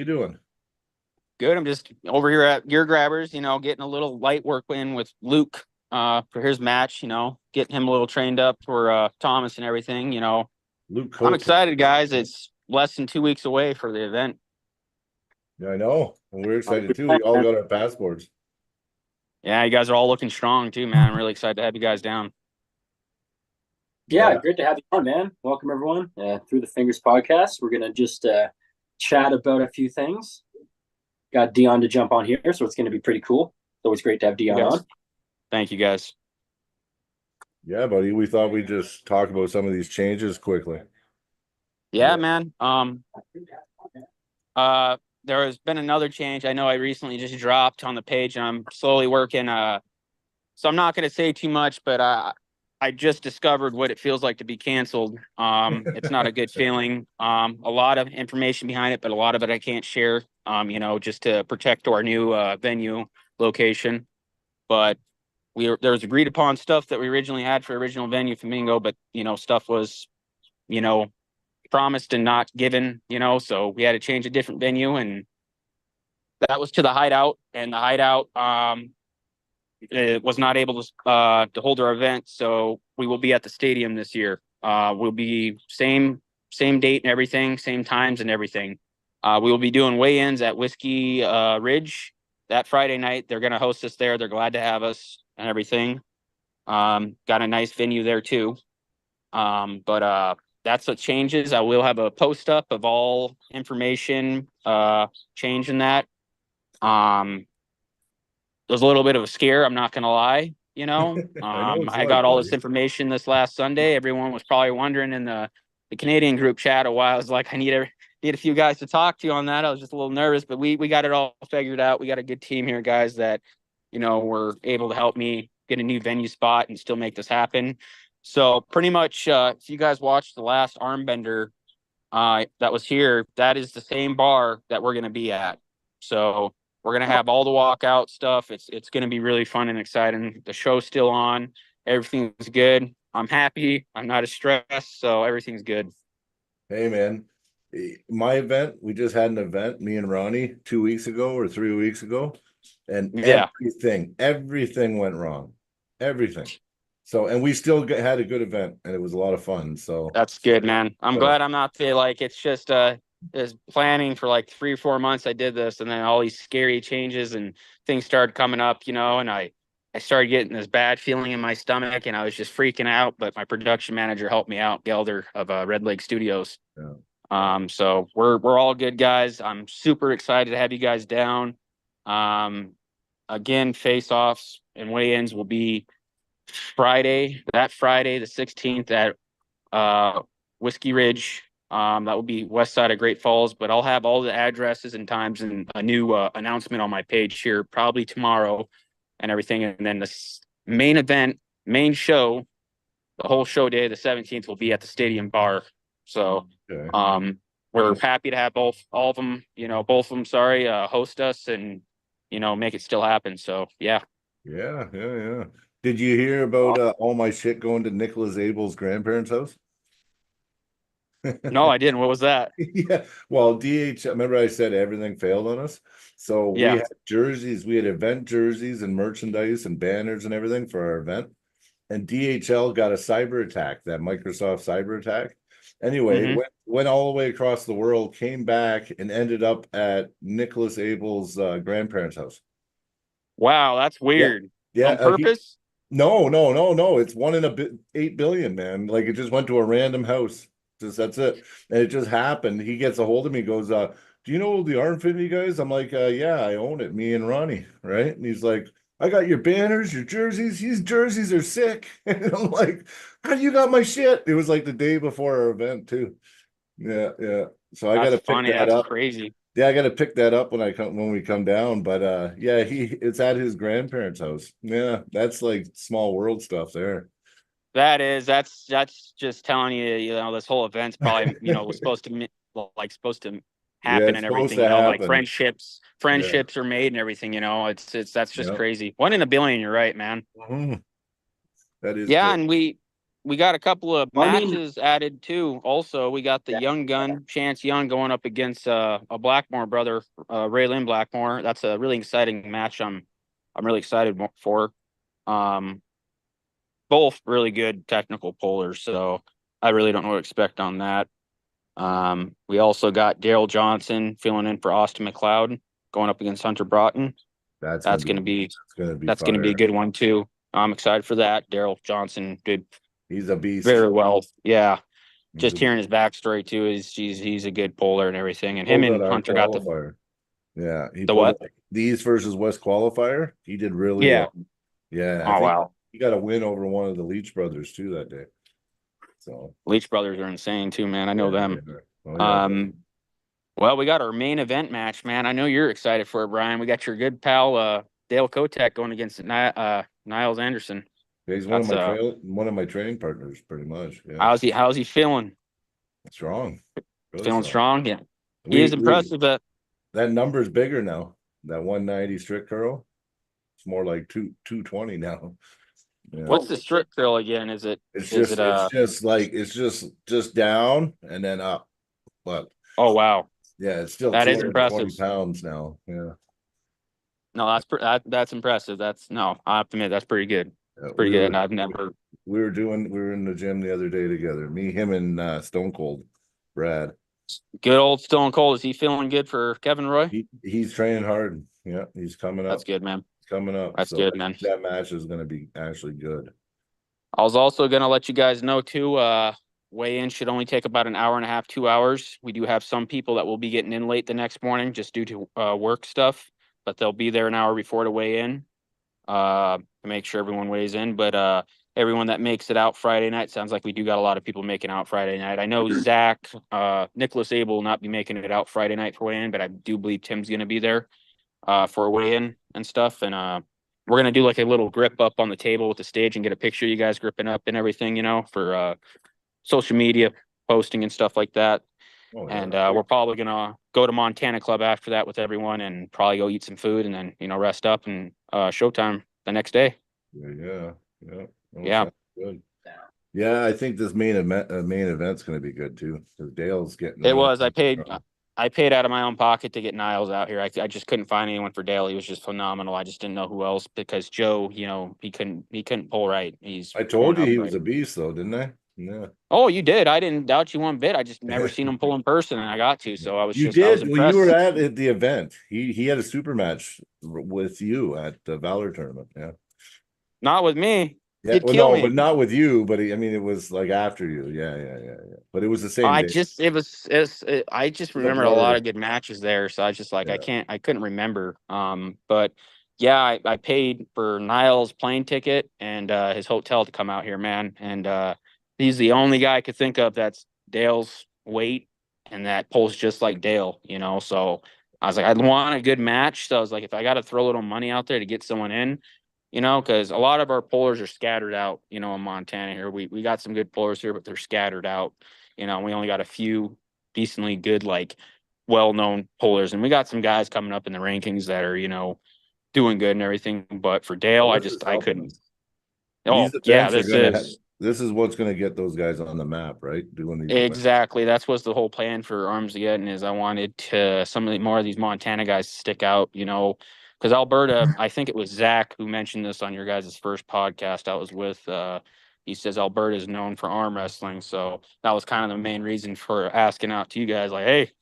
doing? Good. I'm just over here at Gear Grabbers, getting a little light work in with Luke for his match, getting him a little trained up for Thomas and everything, Luke I'm Coates. excited, guys. It's less than 2 weeks away for the event. Yeah, I know. And we're excited too. We all got our passports. Yeah, you guys are all looking strong too, man. I'm really excited to have you guys down. Yeah, Yeah. great to have you on, man. Welcome, everyone, Through the Fingers podcast. We're going to just chat about a few things. Got Dion to jump on here, so it's going to be pretty cool. It's always great to have Dion on. Thank you, guys. Yeah, buddy. We thought we'd just talk about some of these changes quickly. Yeah, man. There has been another change. I know I recently just dropped on the page, and I'm slowly working. So I'm not going to say too much, but I just discovered what it feels like to be canceled. It's not a good feeling. A lot of information behind it, but a lot of it I can't share. Just to protect our new venue location. But there was agreed upon stuff that we originally had for original venue Flamingo, but stuff was promised and not given. So we had to change a different venue, and that was to the Hideout, and the Hideout it was not able to hold our event, so we will be at the stadium this year. We'll be same date and everything, same times and everything. We will be doing weigh-ins at Whiskey Ridge that Friday night. They're going to host us there. They're glad to have us and everything. Got a nice venue there too. But that's what changes. I will have a post up of all information changing that. It was a little bit of a scare, I'm not gonna lie. I got all this information this last Sunday. Everyone was probably wondering in the Canadian group chat a while. I was like, I need a few guys to talk to on that. I was just a little nervous, but we got it all figured out. We got a good team here, guys, that were able to help me get a new venue spot and still make this happen. So pretty much, if you guys watched the last Armbender that was here, that is the same bar that we're gonna be at. So we're gonna have all the walkout stuff. It's gonna be really fun and exciting. The show's still on. Everything's good. I'm happy. I'm not as stressed, so everything's good. Hey, man. My event, we just had an event, me and Ronnie, 2 weeks ago or 3 weeks ago, and Yeah. everything went wrong. Everything. So, and we still had a good event, and it was a lot of fun. So that's good, man. I'm glad I'm not it's just is planning for like 3 or 4 months. I did this, and then all these scary changes and things started coming up, and I started getting this bad feeling in my stomach, and I was just freaking out. But my production manager helped me out, Gelder of Red Lake Studios. Yeah. So we're all good, guys. I'm super excited to have you guys down. Again, face-offs and weigh-ins will be Friday the 16th at Whiskey Ridge. That will be west side of Great Falls, but I'll have all the addresses and times and a new announcement on my page here probably tomorrow and everything. And then the main show, the whole show day, the 17th, will be at the Stadium Bar. So we're happy to have all of them, both of them, host us and, make it still happen. So, yeah. Yeah. Did you hear about all my shit going to Nicholas Abel's grandparents' house? No, I didn't. What was that? Yeah. Well, remember I said everything failed on us? So we had jerseys, we had event jerseys and merchandise and banners and everything for our event. And DHL got a cyber attack, that Microsoft cyber attack. Anyway, went all the way across the world, came back, and ended up at Nicholas Abel's grandparents' house. Wow, that's weird. Yeah. On purpose? No. It's 1 in 8 billion, man. Like, it just went to a random house. That's it. And it just happened. He gets a hold of me, goes, do you know the Arm Fitney guys? I'm like, yeah, I own it, me and Ronnie, right? And he's like, I got your banners, your jerseys. These jerseys are sick. And I'm like, how do you got my shit? It was like the day before our event too. Yeah. So I got to pick that up. Crazy. Yeah, I got to pick that up when we come down. But yeah, it's at his grandparents' house. Yeah, that's like small world stuff there. That's just telling you, this whole event's probably, was supposed to happen and everything, like friendships are made and everything, that's just crazy. 1 in a billion, you're right, man. That is and we got a couple of Well, I mean- matches added too. Also, we got the young gun Chance Young going up against a Blackmore brother, Ray Lynn Blackmore. That's a really exciting match. I'm really excited for. Both really good technical pullers, so I really don't know what to expect on that. We also got Daryl Johnson filling in for Austin McLeod going up against Hunter Broughton. That's gonna be a good one too. I'm excited for that. Daryl Johnson did He's a beast. very well. Yeah. He's Just hearing his backstory too is he's a good puller and everything. And him pulled and at our Hunter got the qualifier. Yeah, he The pulled what? the East versus West qualifier. He did really Yeah. well. Yeah, I Oh think wow. he got a win over one of the Leach brothers too that day. So Leach brothers are insane too, man. I know yeah, them. they are. Oh, yeah. Well, we got our main event match, man. I know you're excited for it, Brian. We got your good pal Dale Kotek going against Niles Anderson. He's one of my training partners, pretty much. Yeah, How's he feeling? strong. Really Feeling strong? Yeah. He is We impressive, but that number's bigger now. That 190 strict curl. It's more like 220 now. Yeah. what's the strict curl again? Is it It's is just it just down and then up. But oh wow. yeah, it's still That is 220 impressive. pounds now. Yeah. No, that's impressive. I have to admit that's pretty good. Yeah, Pretty good. And I've never we were in the gym the other day together. Me, him, and Stone Cold Brad. good old Stone Cold. Is he feeling good for Kevin Roy? He's training hard. Yeah, he's coming up. That's good, man. He's coming up. That's So good, man. that match is going to be actually good. I was also gonna let you guys know too. Weigh-in should only take about an hour and a half, 2 hours. We do have some people that will be getting in late the next morning just due to work stuff, but they'll be there an hour before to weigh in to make sure everyone weighs in. But everyone that makes it out Friday night, sounds like we do got a lot of people making out Friday night. I know Zach, Nicholas Abel will not be making it out Friday night for weigh-in, but I do believe Tim's gonna be there for a weigh-in and stuff. And we're gonna do like a little grip up on the table with the stage and get a picture of you guys gripping up and everything, for social media posting and stuff like that. Oh, yeah. And we're probably gonna go to Montana Club after that with everyone and probably go eat some food and then rest up and showtime the next day. Yeah. Oh, Yeah. sounds good. Yeah, I think this main event's going to be good too. Because Dale's getting. It was. I paid out of my own pocket to get Niles out here. I just couldn't find anyone for Dale. He was just phenomenal. I just didn't know who else because Joe, he couldn't pull right. I told you he was a beast, though, didn't I? Yeah. Oh, you did. I didn't doubt you one bit. I just never seen him pull in person, and I got to. So I was. You just, I was did when you were impressed. at the event. He had a super match with you at the Valor tournament. Yeah. Not with me. Yeah. He'd Well, kill no, me. but not with you. But I mean, it was like after you. Yeah. But it was the same. I day. just I just remember a lot of good matches there. So I just like I couldn't remember. But yeah, I paid for Niles' plane ticket and his hotel to come out here, man. And he's the only guy I could think of that's Dale's weight and that pulls just like Dale, So I was like, I want a good match. So I was like, if I got to throw a little money out there to get someone in, because a lot of our pullers are scattered out, in Montana here. We got some good pullers here, but they're scattered out. We only got a few decently good, like well-known pullers, and we got some guys coming up in the rankings that are, doing good and everything. But for Dale, I couldn't. Oh yeah, this is what's gonna get those guys on the map, right? Doing these exactly. That's what's the whole plan for Armageddon is I wanted to more of these Montana guys to stick out, because Alberta, I think it was Zach who mentioned this on your guys' first podcast I was with. He says Alberta is known for arm wrestling, so that was kind of the main reason for asking out to you guys, like, hey,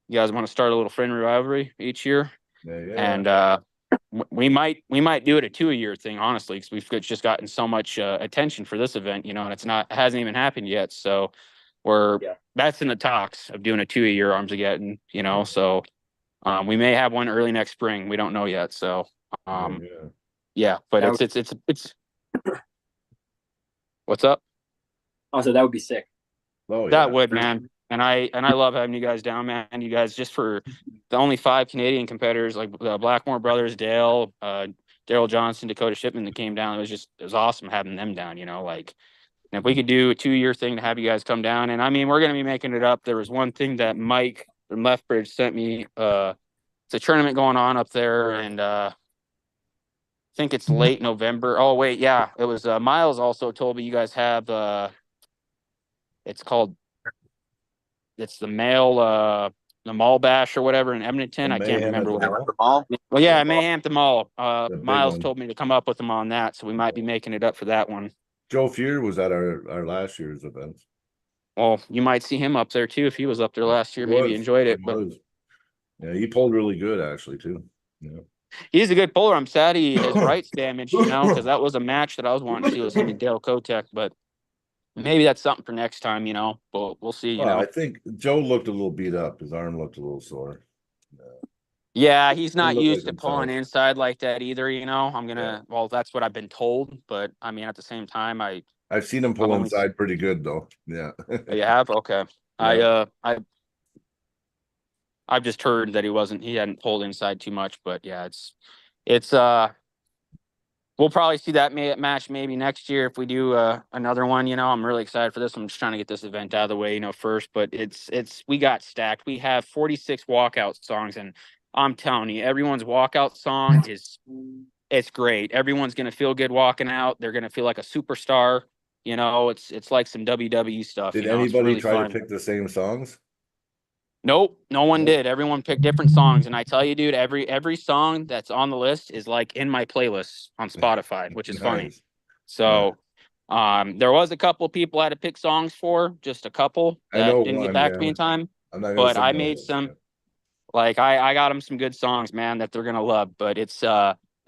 you guys want to start a little friendly rivalry each year? And we might do it a 2-a-year thing, honestly, because we've just gotten so much attention for this event, and it hasn't even happened yet. So that's in the talks of doing a 2-a-year Armageddon, So we may have one early next spring. We don't know yet. So but it's what's up? Also, that would be sick. Oh, yeah. That would, man. And I love having you guys down, man. You guys, just for the only 5 Canadian competitors, like the Blackmore brothers, Dale, Daryl Johnson, Dakota Shipman, that came down. It was awesome having them down. And if we could do a 2-year thing to have you guys come down, and I mean, we're gonna be making it up. There was one thing that Mike from Lethbridge sent me. It's a tournament going on up there, and think it's late November. Oh wait, yeah, it was Miles also told me you guys have it's called it's the Mall Bash or whatever in Edmonton. The I can't mayhem at remember the what it. mall. The mall. Well, yeah, Mayhem the Mall. The big Miles one. told me to come up with him on that, so we might be making it up for that one. Joe Fear was at our last year's event. Well, you might see him up there too if he was up there last year. He Maybe was. enjoyed He it, but was. Yeah, he pulled really good actually too. Yeah. he's a good puller. I'm sad his right's damaged, because that was a match that I was wanting to see was him and Dale Kotek, but maybe that's something for next time, but we'll see, Well, I think Joe looked a little beat up. His arm looked a little sore. Yeah, he's Didn't not look used like to pulling himself. inside like that either, well, that's what I've been told, but I mean, at the same time, I've seen him I've pull only, inside pretty good though. Yeah. you have? Okay. Yeah. I've just heard that he hadn't pulled inside too much, but yeah, it's we'll probably see that match maybe next year if we do another one. I'm really excited for this. I'm just trying to get this event out of the way, first. But we got stacked. We have 46 walkout songs, and I'm telling you, everyone's walkout song it's great. Everyone's gonna feel good walking out. They're gonna feel like a superstar. It's like some WWE stuff. Did It's anybody really try to fun. pick the same songs? Nope, no one Nope. did. Everyone picked different songs, and I tell you, dude, every song that's on the list is like in my playlist on Spotify, which is funny. Nice. So, there was a couple people I had to pick songs for, just a couple I that know didn't get one, back to me yeah. in time. I'm not gonna But say I no made names, some, like I got them some good songs, man, that they're gonna love. But it's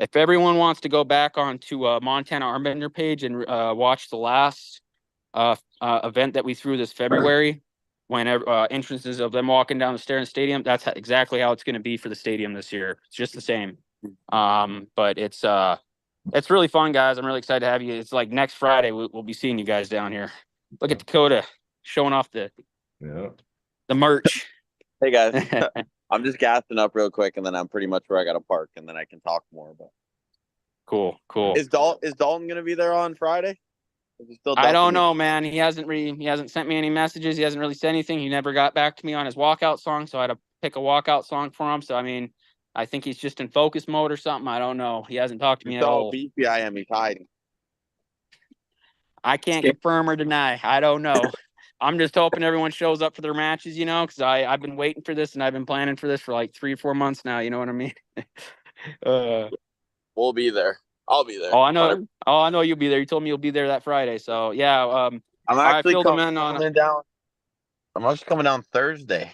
if everyone wants to go back onto Montana Armbender page and watch the last event that we threw this February, whenever entrances of them walking down the stair in the stadium, that's exactly how it's going to be for the stadium this year. It's just the same. But it's really fun, guys. I'm really excited to have you. It's like next Friday we'll be seeing you guys down here. Look at Dakota showing off the Yeah. merch. Hey guys, I'm just gassing up real quick, and then I'm pretty much where I got to park, and then I can talk more. But Cool. is Dalton gonna be there on Friday? Is he still I ducking don't me? know, man. He hasn't sent me any messages. He hasn't really said anything. He never got back to me on his walkout song, so I had to pick a walkout song for him. So I mean, I think he's just in focus mode or something. I don't know. He hasn't talked to me You at saw how all. beefy I am. He's hiding. I can't confirm or deny. I don't know. I'm just hoping everyone shows up for their matches, because I've been waiting for this and I've been planning for this for like 3 or 4 months now. You know what I mean? We'll be there. I'll be there. I know. Oh, I know you'll be there. You told me you'll be there that Friday. So yeah. I'm I actually filled him in coming down. I'm actually coming down Thursday.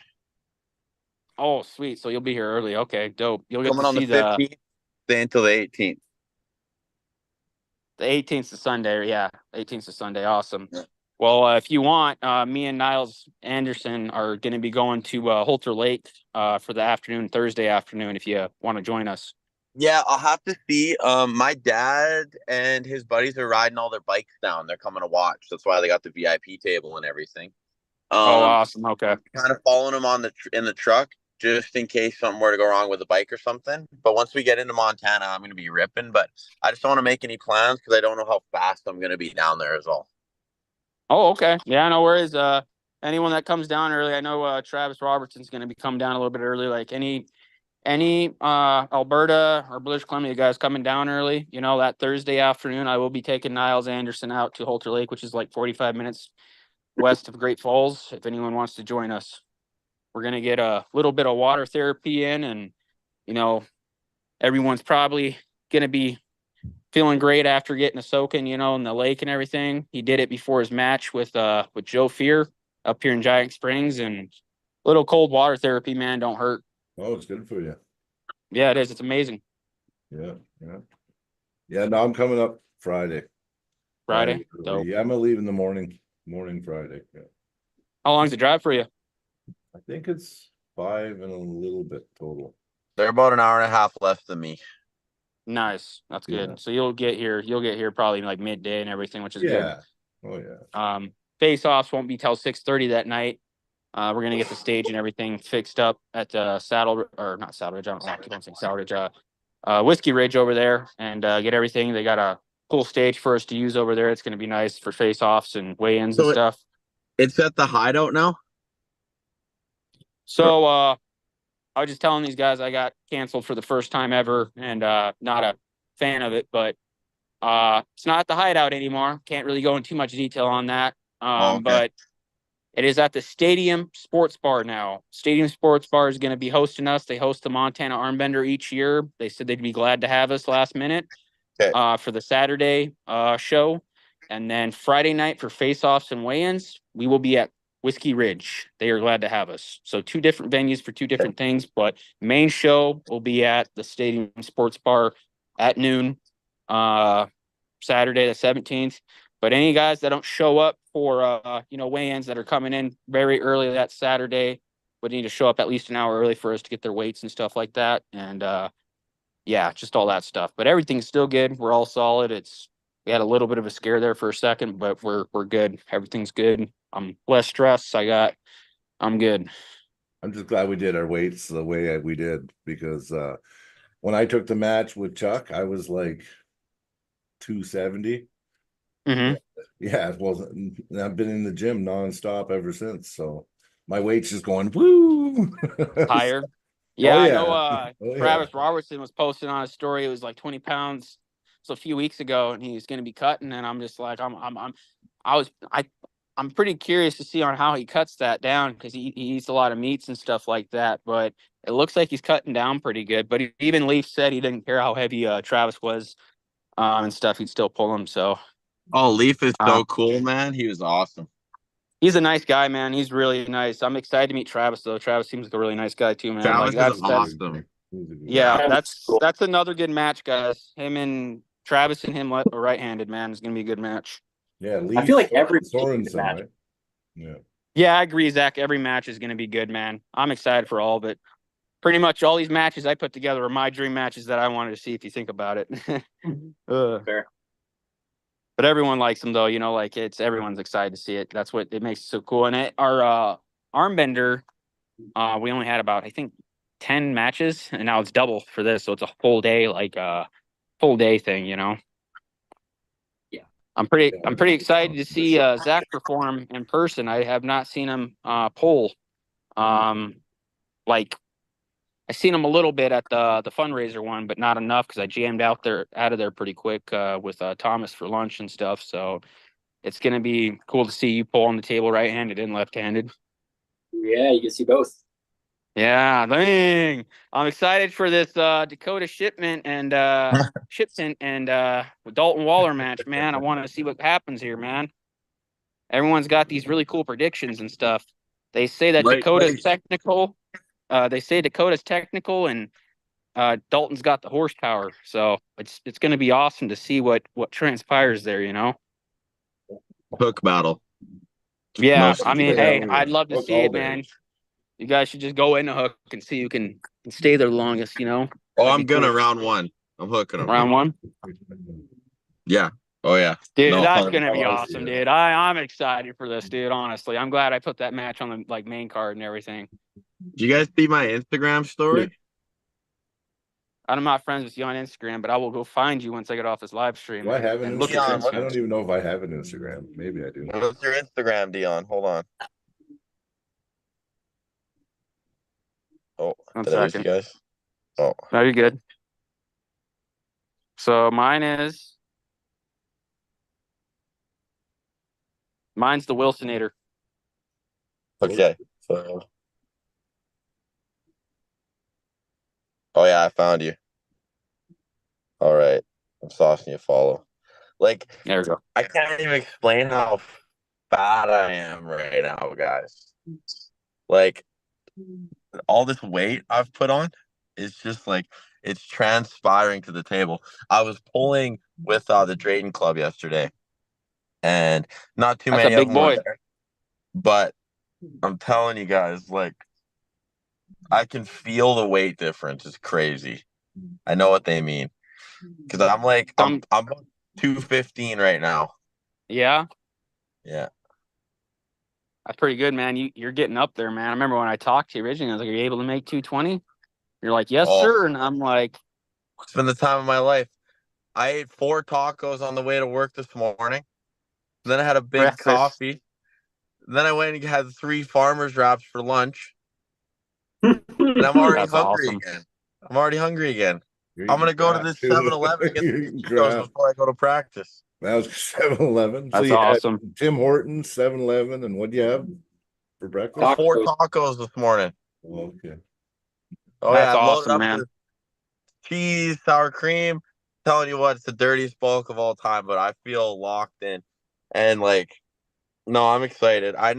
Oh, sweet. So you'll be here early. Okay, dope. You'll get Coming to on the see 15th, stay until the 18th. the 18th to Sunday. Yeah, 18th to Sunday. Awesome. Yeah. Well, if you want, me and Niles Anderson are going to be going to Holter Lake for the afternoon, Thursday afternoon, if you want to join us. Yeah, I'll have to see. My dad and his buddies are riding all their bikes down. They're coming to watch. That's why they got the VIP table and everything. Awesome. Okay. Kind of following them in the truck just in case something were to go wrong with the bike or something. But once we get into Montana, I'm going to be ripping. But I just don't want to make any plans because I don't know how fast I'm going to be down there as well. Oh, okay. Yeah, no worries. Anyone that comes down early, I know Travis Robertson's going to be coming down a little bit early. Like any Alberta or British Columbia guys coming down early, that Thursday afternoon, I will be taking Niles Anderson out to Holter Lake, which is like 45 minutes west of Great Falls. If anyone wants to join us, we're going to get a little bit of water therapy in, and, everyone's probably going to be feeling great after getting a soaking, in the lake and everything. He did it before his match with Joe Fear up here in Giant Springs, and little cold water therapy, man, don't hurt. Oh, it's good for you. Yeah, it is. It's amazing. Yeah. No, I'm coming up Friday. Friday. Yeah, I'm gonna leave in the morning Friday. Yeah. How long's the drive for you? I think it's 5 and a little bit total. They're about an hour and a half less than me. Nice. That's good. Yeah. So you'll get here probably like midday and everything, which is good. Oh yeah. Face-offs won't be till 6:30 that night. We're gonna get the stage and everything fixed up at not Saddle Ridge. I don't keep on saying Saddle Ridge. Whiskey Ridge over there, and get everything. They got a cool stage for us to use over there. It's gonna be nice for face-offs and weigh-ins and stuff. It's at the hideout now? So I was just telling these guys I got canceled for the first time ever, and not fan of it, but it's not at the Hideout anymore. Can't really go into too much detail on that. Oh, okay. But it is at the Stadium Sports Bar now. Stadium Sports Bar is going to be hosting us. They host the Montana Armbender each year. They said they'd be glad to have us last minute for the Saturday show. And then Friday night for face-offs and weigh-ins, we will be at Whiskey Ridge. They are glad to have us. So 2 different venues for 2 different things, but main show will be at the Stadium Sports Bar at noon, Saturday the 17th. But any guys that don't show up for weigh-ins that are coming in very early that Saturday would need to show up at least an hour early for us to get their weights and stuff like that. And just all that stuff. But everything's still good. We're all solid. We had a little bit of a scare there for a second, but we're good. Everything's good. I'm less stressed. I'm good. I'm just glad we did our weights the way we did, because when I took the match with Chuck, I was like 270. Mm-hmm. Yeah, well, I've been in the gym nonstop ever since, so my weight's just going woo Higher. Yeah, I know. Oh, Travis Robertson was posting on his story. It was like 20 pounds. So a few weeks ago, and he's going to be cutting. And I'm just like, I'm pretty curious to see on how he cuts that down, because he eats a lot of meats and stuff like that. But it looks like he's cutting down pretty good. But even Leaf said he didn't care how heavy Travis was and stuff. He'd still pull him. So. Oh, Leaf is so cool, man. He was awesome. He's a nice guy, man. He's really nice. I'm excited to meet Travis, though. Travis seems like a really nice guy too, man. Travis like, is awesome. Yeah, that's another good match, guys. Him and Travis and him right-handed, man. It's gonna be a good match. Yeah, I feel like every Sorensen, match. right? Yeah. Yeah, I agree, Zach. Every match is gonna be good, man. I'm excited for all of it. Pretty much all these matches I put together are my dream matches that I wanted to see, if you think about it. Fair. But everyone likes them, though. Everyone's excited to see it. That's what it makes it so cool. And our armbender, we only had about, I think, 10 matches, and now it's double for this, so it's a full day, full day thing. Yeah. I'm pretty excited to see Zach perform in person. I have not seen him pull. I seen him a little bit at the fundraiser one, but not enough, because I jammed out of there pretty quick with Thomas for lunch and stuff. So it's gonna be cool to see you pull on the table right-handed and left-handed. Yeah, you can see both. Yeah, dang. I'm excited for this Dakota shipment and Dalton Waller match, man. I want to see what happens here, man. Everyone's got these really cool predictions and stuff. They say that Dakota's technical. They say Dakota's technical, and Dalton's got the horsepower. So it's going to be awesome to see what transpires there. Hook battle. Yeah, hey, I'd love to see it, man. You guys should just go in a hook and see who can stay there longest. Oh, I'm gonna cool. Round 1. I'm hooking them. Round 1. Yeah. Oh yeah, dude, that's gonna be awesome, dude. I'm excited for this, dude. Honestly, I'm glad I put that match on the main card and everything. Did you guys see my Instagram story? I'm not friends with you on Instagram, but I will go find you once I get off this live stream. Do I have an Instagram? I don't even know if I have an Instagram. Maybe I do. What's your Instagram, Dion? Hold on. Oh, did I lose you guys? Oh, no, you're good. So mine's the Wilsonator. Okay. So. Oh yeah, I found you. All right, I'm saucing you. Follow. There we go. I can't even explain how fat I am right now, guys. All this weight I've put on is just it's transpiring to the table. I was pulling with the Drayton Club yesterday, and not too many of them were there. But I'm telling you guys, I can feel the weight difference. It's crazy. I know what they mean, because I'm 215 right now. Yeah. Yeah. That's pretty good, man. You're getting up there, man. I remember when I talked to you originally, I was like, "Are you able to make 220?" You're like, "Yes, sir." And I'm like, "It's been the time of my life." I ate 4 tacos on the way to work this morning. Then I had a big coffee. Then I went and had 3 farmers wraps for lunch. And I'm already hungry again. You're I'm eating gonna go to crap, this too. 7-Eleven and get You're some eating Cheetos crap. before I go to practice. That was 7-Eleven. So That's you had awesome. Tim Hortons, 7-Eleven, and what do you have for breakfast? Tacos. 4 tacos this morning. Oh, okay. Oh That's yeah, loaded awesome, up man. with cheese, sour cream. Telling you what, it's the dirtiest bulk of all time, but I feel locked in. And like, no, I'm excited. I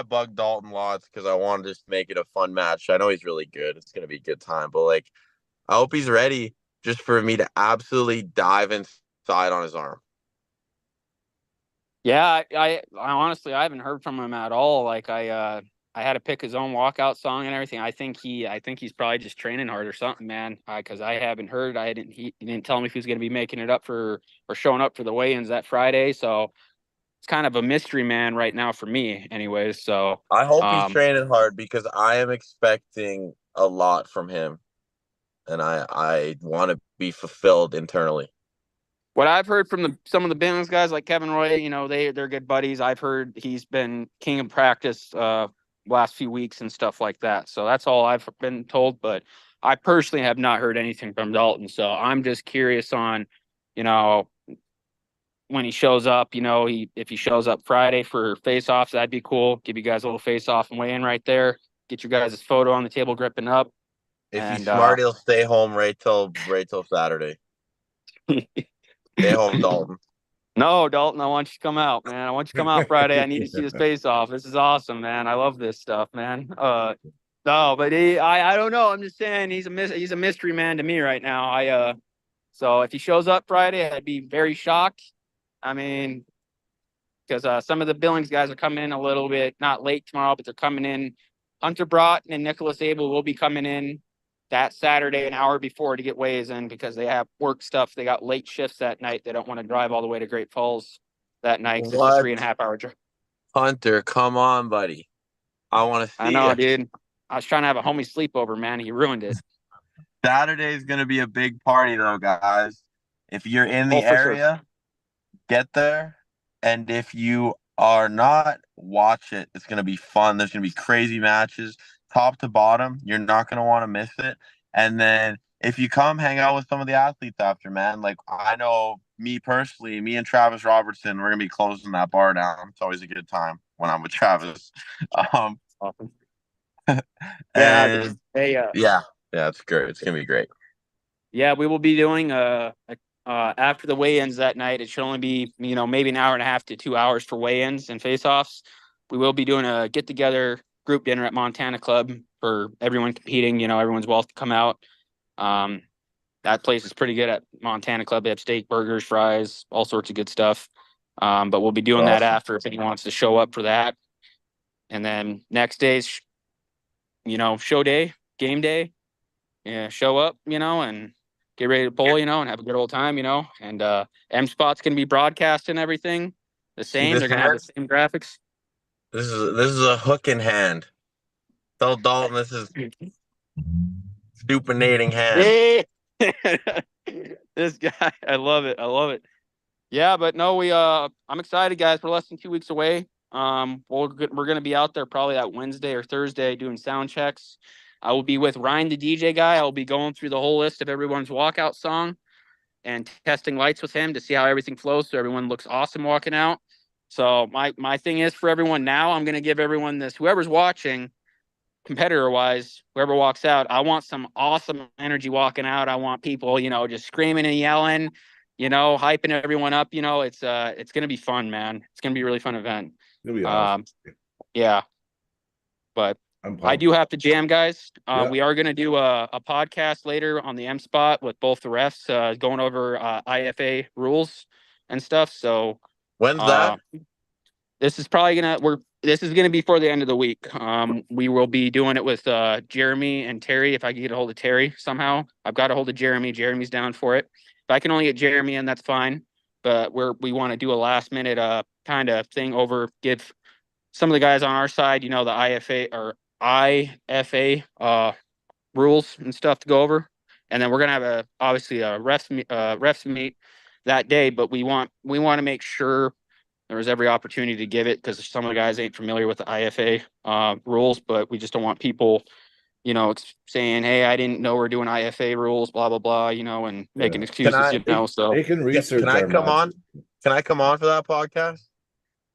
bugged Dalton lots because I wanted to just make it a fun match. I know he's really good. It's gonna be a good time, but like, I hope he's ready just for me to absolutely dive inside on his arm. Yeah, I honestly I haven't heard from him at all. Like I had to pick his own walkout song and everything. I think he's probably just training hard or something, man. Because I haven't heard. He didn't tell me if he was going to be making it up for or showing up for the weigh-ins that Friday. So it's kind of a mystery man right now for me, anyways. So I hope he's um, training hard because I am expecting a lot from him, and I want to be fulfilled internally. what I've heard from some of the Billings guys like Kevin Roy, you know, they're good buddies. I've heard he's been king of practice last few weeks and stuff like that. So that's all I've been told. But I personally have not heard anything from Dalton. So I'm just curious on, you know, when he shows up, you know, if he shows up Friday for face-offs, that'd be cool. Give you guys a little face-off and weigh in right there. Get your guys' photo on the table gripping up. If he's And smart, he'll stay home right till Saturday. Stay home, Dalton. no, Dalton, I want you to come out, man. I want you to come out Friday. I need to see this face off. This is awesome, man. I love this stuff, man. No, but I don't know. I'm just saying he's a mystery man to me right now. So if he shows up Friday, I'd be very shocked. I mean, because some of the Billings guys are coming in a little bit, not late tomorrow, but they're coming in. Hunter Broughton and Nicholas Abel will be coming in that Saturday an hour before to get weighs in because they have work stuff. They got late shifts that night. They don't want to drive all the way to Great Falls that night because it's a What? 3.5 hour drive. Hunter, come on, buddy. I want to I see know, you. dude. I was trying to have a homie sleepover, man. He ruined it. Saturday is going to be a big party, though, guys. If you're in Oh, the for sure. area, get there. And if you are not, watch it. It's going to be fun. There's going to be crazy matches, top to bottom. You're not going to want to miss it. And then if you come hang out with some of the athletes after, man, like I know me personally, me and Travis Robertson, we're going to be closing that bar down. It's always a good time when I'm with Travis. Um, Awesome. Yeah, and hey, yeah, it's great. It's going to be great. yeah, we will be doing after the weigh-ins that night. It should only be, you know, maybe an hour and a half to 2 hours for weigh-ins and face-offs. We will be doing a get-together group dinner at Montana Club for everyone competing. You know, everyone's welcome to come out. That place is pretty good at Montana Club. They have steak, burgers, fries, all sorts of good stuff. But we'll be doing that Awesome. after if anyone wants to show up for that. And then next day's, you know, show day, game day. Yeah, show up, you know, and get ready to pull, you know, and have a good old time, you know. And M Spot's gonna be broadcasting everything the See same. this They're gonna have hand? the same graphics. This is a hook in hand. Tell Dalton this is supinating hand. Hey, this guy, I love it. I love it. Yeah, but no, I'm excited, guys. We're less than 2 weeks away. We're gonna be out there probably that Wednesday or Thursday doing sound checks. I will be with Ryan, the DJ guy. I will be going through the whole list of everyone's walkout song and testing lights with him to see how everything flows so everyone looks awesome walking out. So my thing is for everyone now, I'm gonna give everyone this, whoever's watching, competitor wise, whoever walks out, I want some awesome energy walking out. I want people, you know, just screaming and yelling, you know, hyping everyone up. You know, it's gonna be fun, man. It's gonna be a really fun event. It'll be awesome. Yeah. But I'm I pumped. do have to jam, guys. Yeah. We are going to do a podcast later on the M Spot with both the refs going over IFA rules and stuff. So When's uh, that? this is probably this is gonna be for the end of the week. We will be doing it with Jeremy and Terry. If I can get a hold of Terry somehow, I've got a hold of Jeremy. Jeremy's down for it. If I can only get Jeremy in, that's fine. But we want to do a last minute kind of thing over, give some of the guys on our side, you know, the IFA rules and stuff to go over. And then we're gonna have obviously a refs meet that day, but we want to make sure there was every opportunity to give it because some of the guys ain't familiar with the IFA rules, but we just don't want people it's saying, hey, I didn't know we're doing IFA rules, blah, blah, blah, and making Yeah. excuses, They, so. they can Can research I our come match. on? Can I come on for that podcast?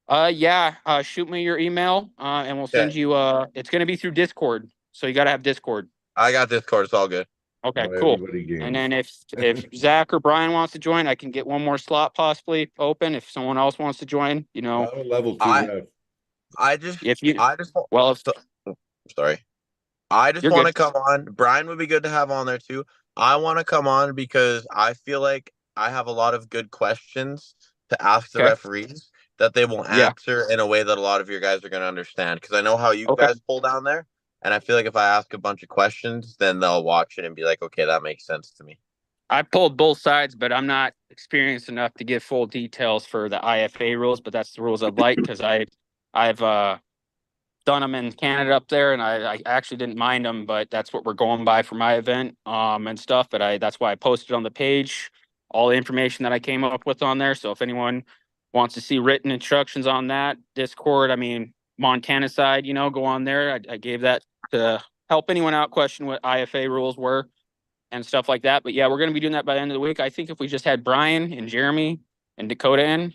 Yeah, shoot me your email, and we'll Okay. send you, it's going to be through Discord. So you got to have Discord. I got Discord. It's all good. Okay, Oh, cool. everybody And games. then if Zach or Brian wants to join, I can get one more slot possibly open. If someone else wants to join, I'm a level 2 I ref. I just if you, I just want- well, if so- sorry. I just you're want good. to come on. Brian would be good to have on there too. I want to come on because I feel like I have a lot of good questions to ask the Okay. referees that they will Yeah. answer in a way that a lot of your guys are going to understand. Because I know how you Okay. guys pull down there, and I feel like if I ask a bunch of questions, then they'll watch it and be like, "Okay, that makes sense to me." I pulled both sides, but I'm not experienced enough to give full details for the IFA rules, but that's the rules I'd like because I've done them in Canada up there, and I actually didn't mind them, but that's what we're going by for my event and stuff. But that's why I posted on the page all the information that I came up with on there. So if anyone wants to see written instructions on that, Discord, I mean Montana side, go on there. I gave that to help anyone out question what IFA rules were and stuff like that. But yeah, we're going to be doing that by the end of the week. I think if we just had Brian and Jeremy and Dakota in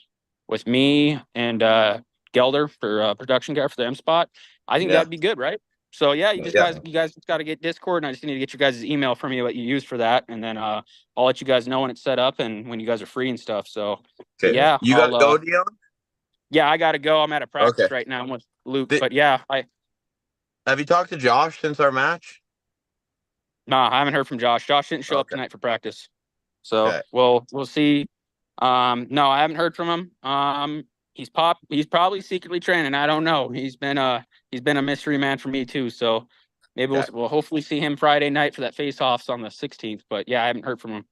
with me and Gelder for production guy for the M spot, I think Yeah. that'd be good, right? So yeah, you Yeah. guys just got to get Discord, and I just need to get you guys' email from you what you use for that, and then I'll let you guys know when it's set up and when you guys are free and stuff. So Okay. yeah, You got to go, Dion? yeah, I got to go. I'm at a practice Okay. right now with Luke, Did, but yeah, have you talked to Josh since our match? I haven't heard from Josh. Josh didn't show up Okay. tonight for practice. So Okay. we'll see. No, I haven't heard from him. He's probably secretly training. I don't know. He's been a mystery man for me too. So maybe Okay. we'll hopefully see him Friday night for that face-offs on the 16th. But yeah, I haven't heard from him.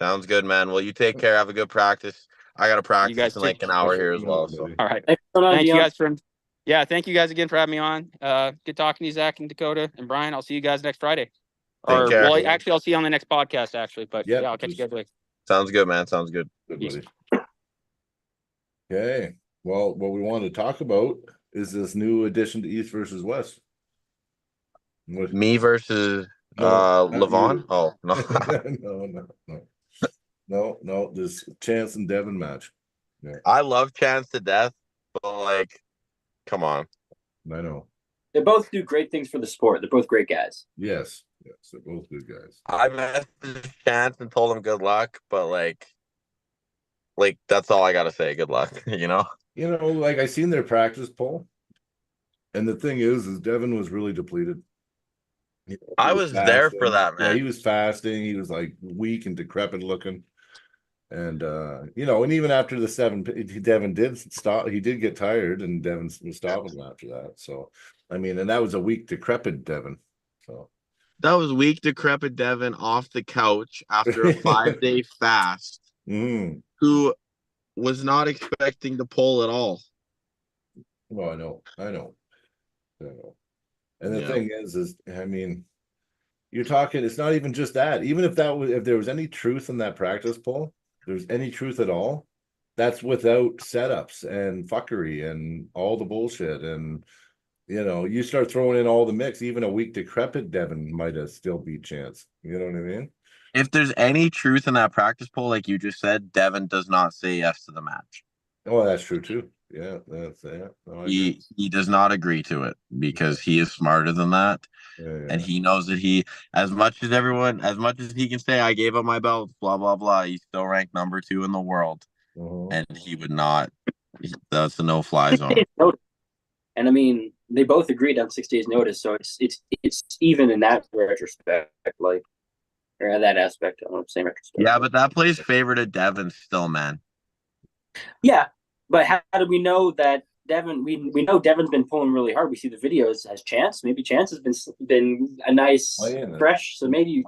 Sounds good, man. Well, you take care. Have a good practice. I got to You practice guys in take. like an hour here as well. So All right. Thanks for coming on, Thank you Dion. guys for. Yeah, thank you guys again for having me on. Good talking to you, Zach and Dakota and Brian. I'll see you guys next Friday. Take care. Well, actually, I'll see you on the next podcast. Actually, but Yep. yeah, I'll catch you guys later. Sounds good, man. Sounds good. Good Peace. buddy. Okay. Well, what we want to talk about is this new addition to East versus West. What- Me versus No, not Levon. you. Oh no. No. This Chance and Devon match. Yeah, I love Chance to death, but like, come on. I know. They both do great things for the sport. They're both great guys. Yes, they're both good guys. I messaged Chance and told him good luck, but like that's all I gotta say. Good luck. Like I seen their practice poll, and the thing is Devon was really depleted. He I was there for fasting. that, Yeah, man. he was fasting. He was like weak and decrepit looking. And and even after the 7, Devon did stop. He did get tired, and Devon was stopping him after that. So, I mean, and that was a weak, decrepit Devon. So That was weak, decrepit Devon off the couch after a 5-day fast, who was not expecting to pull at all. Well, I know. And the thing is, I mean, you're talking. It's not even just that. Even if there was any truth in that practice poll, there's any truth at all, that's without setups and fuckery and all the bullshit. And you start throwing in all the mix, even a weak decrepit Devon might have still beat Chance. You know what I mean? If there's any truth in that practice poll, like you just said, Devon does not say yes to the match. Oh, that's true too. Yeah, that's No, he does not agree to it because he is smarter than that. Yeah. And he knows that as much as he can say, I gave up my belt, blah, blah, blah, he's still ranked number 2 in the world. And he would not, that's a no-fly zone. And I mean, they both agreed on 6 days notice. So it's even in that retrospect, or that aspect. I don't know if same retrospect. Yeah, but that plays favor to Devon still, man. Yeah. But how do we know that Devon? We know Devon's been pulling really hard. We see the videos. Has Chance? Maybe Chance has been a nice fresh. So maybe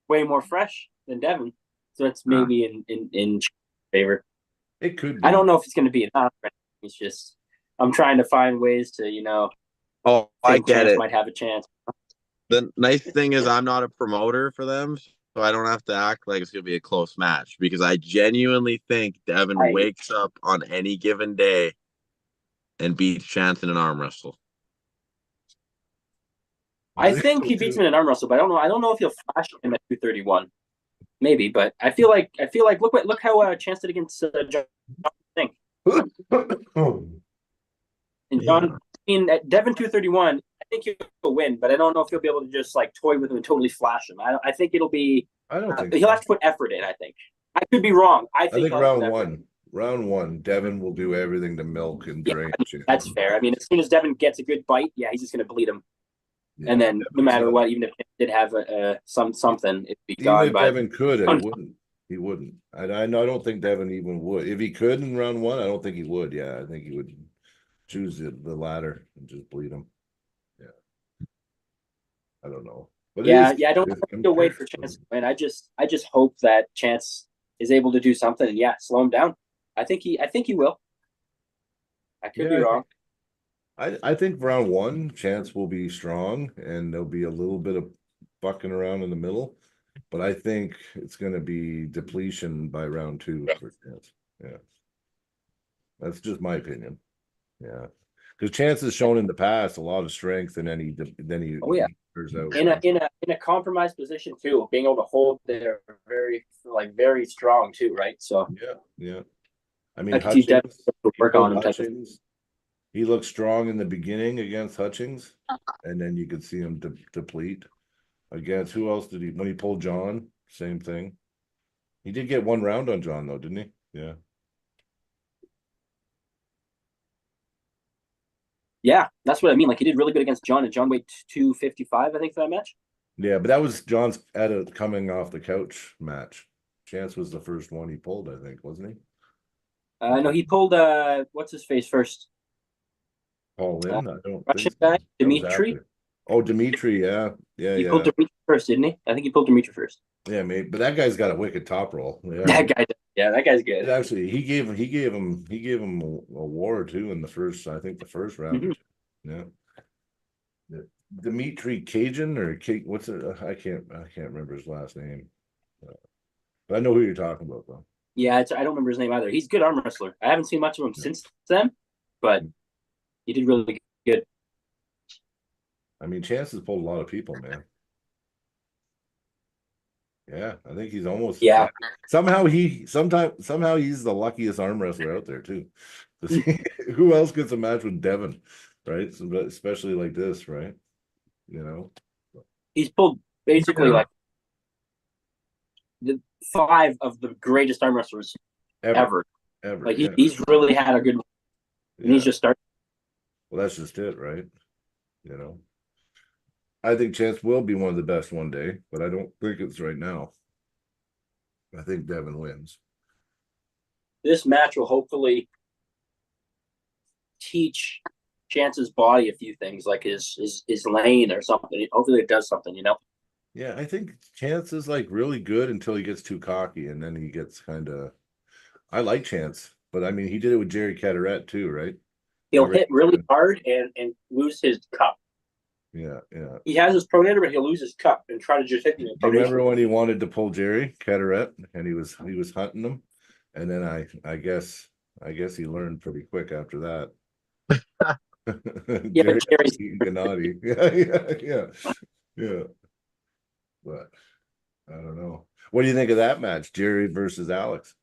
way more fresh than Devon. So that's maybe in favor. It could be. I don't know if it's going to be enough. It's just I'm trying to find ways to Oh, I get Chance it. might have a chance. The nice thing is I'm not a promoter for them, so I don't have to act like it's going to be a close match because I genuinely think Devon wakes up on any given day and beats Chance in an arm wrestle. I think he beats him in an arm wrestle, but I don't know if he'll flash him at 231. Maybe, but I feel like look how Chance did against John. Think and John, I mean, at Devon 231. I think he'll win, but I don't know if he'll be able to just like toy with him and totally flash him. I think it'll be. I don't think he'll have to put effort in. I think. I could be wrong. I think round one, Devon will do everything to milk and drain. Yeah, that's fair. I mean, as soon as Devon gets a good bite, yeah, he's just going to bleed him. Yeah, and then no matter what, even if he did have something, it'd be gone. Even if Devon could, he wouldn't. He wouldn't. I don't think Devon even would. If he could in round one, I don't think he would. Yeah, I think he would choose the latter and just bleed him. Yeah. I don't know. But I don't think he'll wait for Chance to win. I just hope that Chance is able to do something and slow him down. I think he will. I could be wrong. I think round one, Chance will be strong and there'll be a little bit of bucking around in the middle. But I think it's going to be depletion by round two for Chance. Yeah. That's just my opinion. Yeah. Because Chance has shown in the past a lot of strength and then he turns out in a compromised position too, being able to hold there very strong too, right? So yeah. I mean, Hutchings, work on him. He looked strong in the beginning against Hutchings, and then you could see him deplete. Against who else did he? When he pulled John, same thing. He did get one round on John though, didn't he? Yeah. Yeah, that's what I mean. Like he did really good against John, and John weighed 255, I think, for that match. Yeah, but that was John's coming off the couch match. Chance was the first one he pulled, I think, wasn't he? No, he pulled what's his face first? Paul Lynn, I don't Russian guy, Dimitri. Oh, Dimitri, yeah. He pulled Dimitri first, didn't he? I think he pulled Dimitri first. Yeah, mate, but that guy's got a wicked top roll. Yeah. That guy's good. Actually, he gave him a war too in the first round. Yeah. Dimitri Cajun or what's it? I can't remember his last name. But I know who you're talking about though. Yeah, I don't remember his name either. He's a good arm wrestler. I haven't seen much of him since then, but he did really good. I mean, Chance has pulled a lot of people, man. Yeah, I think he's almost. Yeah. Somehow he's the luckiest arm wrestler out there too. Who else gets a match with Devon, right? So, especially like this, right? You know, he's pulled basically like the 5 of the greatest arm wrestlers ever. Like he's really had a good. And he's just started. Well, that's just it, right? You know. I think Chance will be one of the best one day, but I don't think it's right now. I think Devon wins. This match will hopefully teach Chance's body a few things, like his lane or something. Hopefully it does something, you know? Yeah, I think Chance is like really good until he gets too cocky and then he gets kind of. I like Chance, but I mean, he did it with Jerry Catterett too, right? He'll hit really hard and lose his cup. Yeah. He has his pronator, but he'll lose his cup and try to just hit him. Remember when he wanted to pull Jerry Catterett and he was hunting him, and then I guess he learned pretty quick after that. Yeah, Jerry's Gennady. Yeah. But I don't know. What do you think of that match, Jerry versus Alex?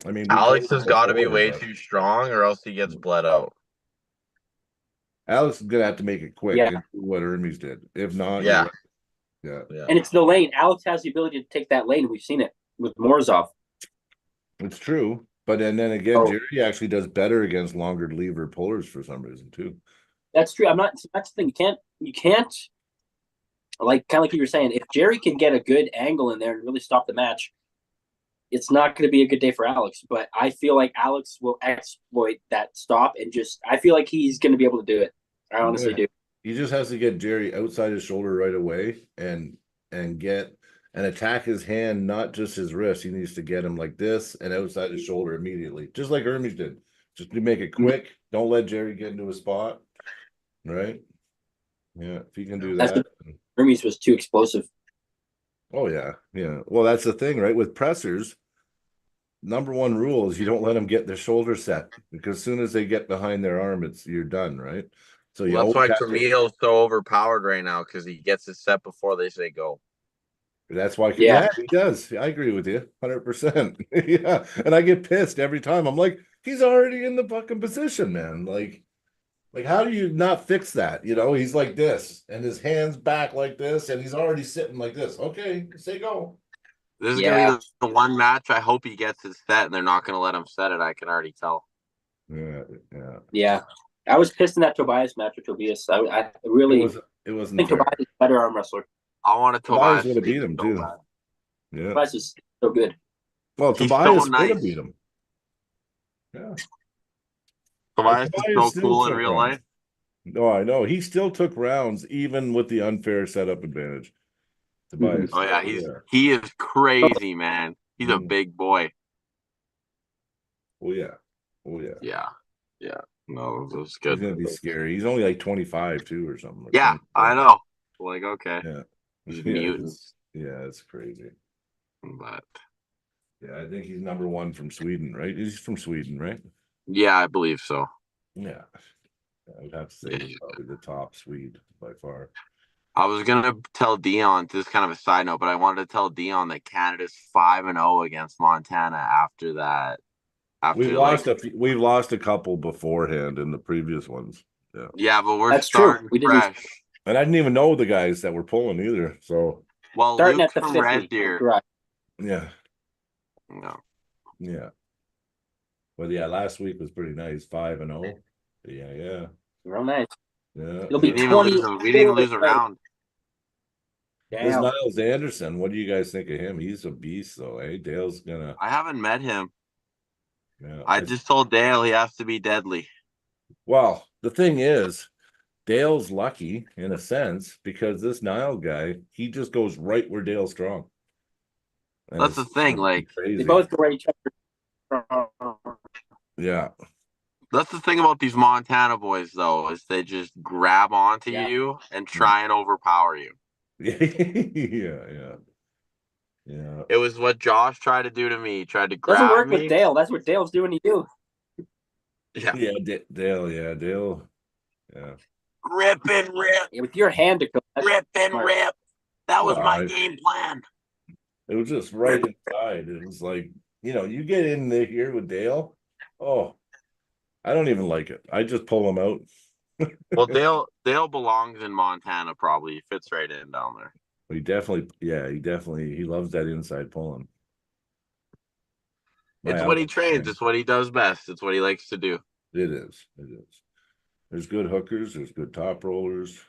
I mean, Alex has got to be way too strong, or else he gets bled out. Alex is gonna have to make it quick. And do what Hermes did. If not, yeah. And it's the lane. Alex has the ability to take that lane. We've seen it with Morozov. It's true, but then again, Jerry actually does better against longer lever pullers for some reason too. That's true. That's the thing. You can't like kind of like you were saying. If Jerry can get a good angle in there and really stop the match, it's not going to be a good day for Alex. But I feel like Alex will exploit that stop and I feel like he's going to be able to do it. I honestly do. He just has to get Jerry outside his shoulder right away and attack his hand, not just his wrist. He needs to get him like this and outside his shoulder immediately, just like Hermes did. Just to make it quick. Don't let Jerry get into a spot. Right? Yeah, if he can do that. Hermes was too explosive. Oh, yeah. Well, that's the thing, right? With pressers, number one rule is you don't let them get their shoulder set, because as soon as they get behind their arm, you're done, right? So you Well, that's always why have to, Camille's so overpowered right now because he gets his set before they say go. that's why, Yeah. yeah, he does. I agree with you 100%. Yeah. And I get pissed every time. I'm like, he's already in the fucking position, man. Like, how do you not fix that? You know, he's like this and his hands back like this, and he's already sitting like this. Okay, say go. This is Yeah. gonna be the one match I hope he gets his set, and they're not gonna let him set it. I can already tell. Yeah, yeah. Yeah. I was pissed in that Tobias match with Tobias. I really It wasn't think fair. Tobias is a better arm wrestler. I want to Tobias Tobias would have beat sweep him so too. bad. Yeah. Tobias is so good. Well, He's Tobias so would have nice. beat him. Yeah. Tobias is Tobias so still cool in took real rounds. life. No, I know. He still took rounds even with the unfair setup advantage. Tobias. Oh yeah, he is crazy, man. He's a Mhm. big boy. Oh yeah. Oh yeah. Yeah. No, it was He's good. gonna be scary. He's only like 25 too or something. Or Yeah, 24. I know. Like, okay, Yeah. he's Yeah, mutant, it's crazy. but Yeah, I think he's number one from Sweden, right? He's from Sweden, right? yeah, I believe so. Yeah. I would have to say he's probably the top Swede by far. I was gonna tell Dion, this is kind of a side note, but I wanted to tell Dion that Canada's 5-0 against Montana after that. We've After lost we've lost a couple beforehand in the previous ones. Yeah. yeah, but we're That's true. starting We didn't fresh. And I didn't even know the guys that were pulling either. So Well, starting Luke's at the from 50. Red Deer. Right. yeah. No. Yeah. But yeah, last week was pretty nice. 5-0. Yeah. Real nice. Yeah. It'll We be didn't even lose 20. we didn't even lose a round. This Damn. Niles Anderson, what do you guys think of him? He's a beast though, eh? Dale's gonna I haven't met him. yeah. I just told Dale he has to be deadly. Well, the thing is, Dale's lucky in a sense because this Nile guy, he just goes right where Dale's strong. And That's the it's thing, like crazy. They both go at each other. Yeah. that's the thing about these Montana boys though, is they just grab onto Yeah. you and try and overpower you. Yeah. It was what Josh tried to do to me. He tried to Doesn't grab work me. with Dale. That's what Dale's doing to you. Yeah. Dale. Yeah. Rip and rip. Yeah, with your hand to go. Rip and smart. rip. That was my Right. game plan. It was just right inside. It was like, you get in there here with Dale. Oh, I don't even like it. I just pull him out. Well, Dale belongs in Montana. Probably he fits right in down there. He definitely he loves that inside pulling. It's what he trains. It's what he does best. It's what he likes to do. It is. There's good hookers. There's good top rollers.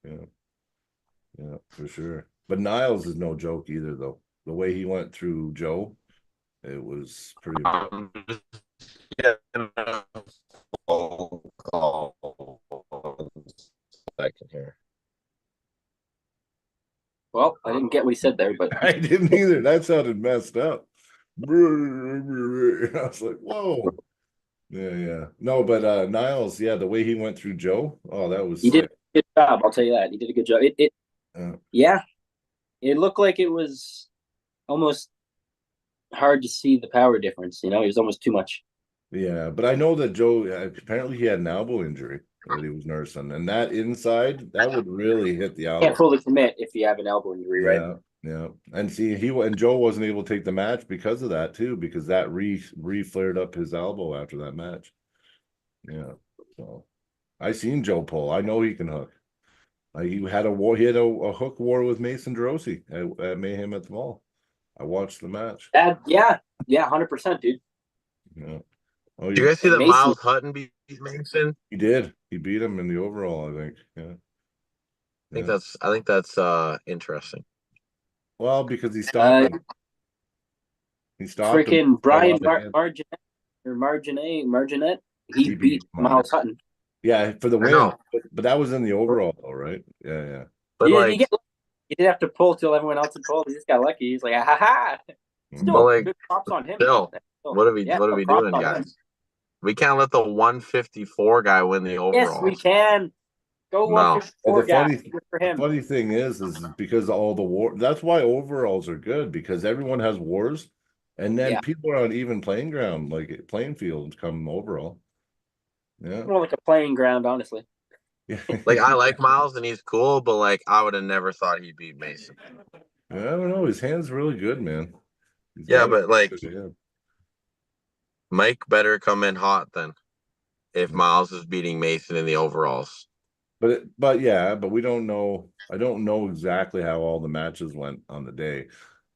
Yeah, for sure. But Niles is no joke either, though. The way he went through Joe, it was pretty. Second here. Well, I didn't get what he said there, but I didn't either. That sounded messed up. I was like, whoa. Yeah. No, but Niles, the way he went through Joe, oh, that was he did a good job. I'll tell you that. He did a good job. Yeah. It looked like it was almost hard to see the power difference. It was almost too much. Yeah, but I know that Joe apparently he had an elbow injury that he was nursing, and that inside that would really hit the elbow. Can't fully commit if you have an elbow injury, right? Yeah. And see, Joe wasn't able to take the match because of that too, because that flared up his elbow after that match. Yeah. So I seen Joe pull. I know he can hook. He had a war. He had a hook war with Mason DeRossi at Mayhem at the Mall. I watched the match. Yeah, 100%, dude. Yeah. Oh, Do you guys see that Mason- Miles Hutton beat Mason? He did. He beat him in the overall, I think. Yeah. I think that's interesting. Well, because he stopped him. He stopped him. Freaking Brian Marginet. He beat Miles Hutton. Yeah, for the I win. know. But that was in the overall, though, right? Yeah. But He didn't have to pull till everyone else had pulled. He just got lucky. He's like, ha ha. Still, good props on him. Still, what are we doing, props on guys? him. We can't let the 154 guy win the overall. Yes, we can. Go No. 154 Well, guy. Good for him. funny thing is because of all the war. That's why overalls are good, because everyone has wars, and then people are on even playing ground, like playing field, come overall. Yeah, More like a playing ground, honestly. Like I like Miles and he's cool, but like I would have never thought he'd beat Mason. I don't know. His hand's really good, man. He's Yeah, got a but like good hand. Mike better come in hot then if Miles is beating Mason in the overalls. But yeah, but we don't know. I don't know exactly how all the matches went on the day.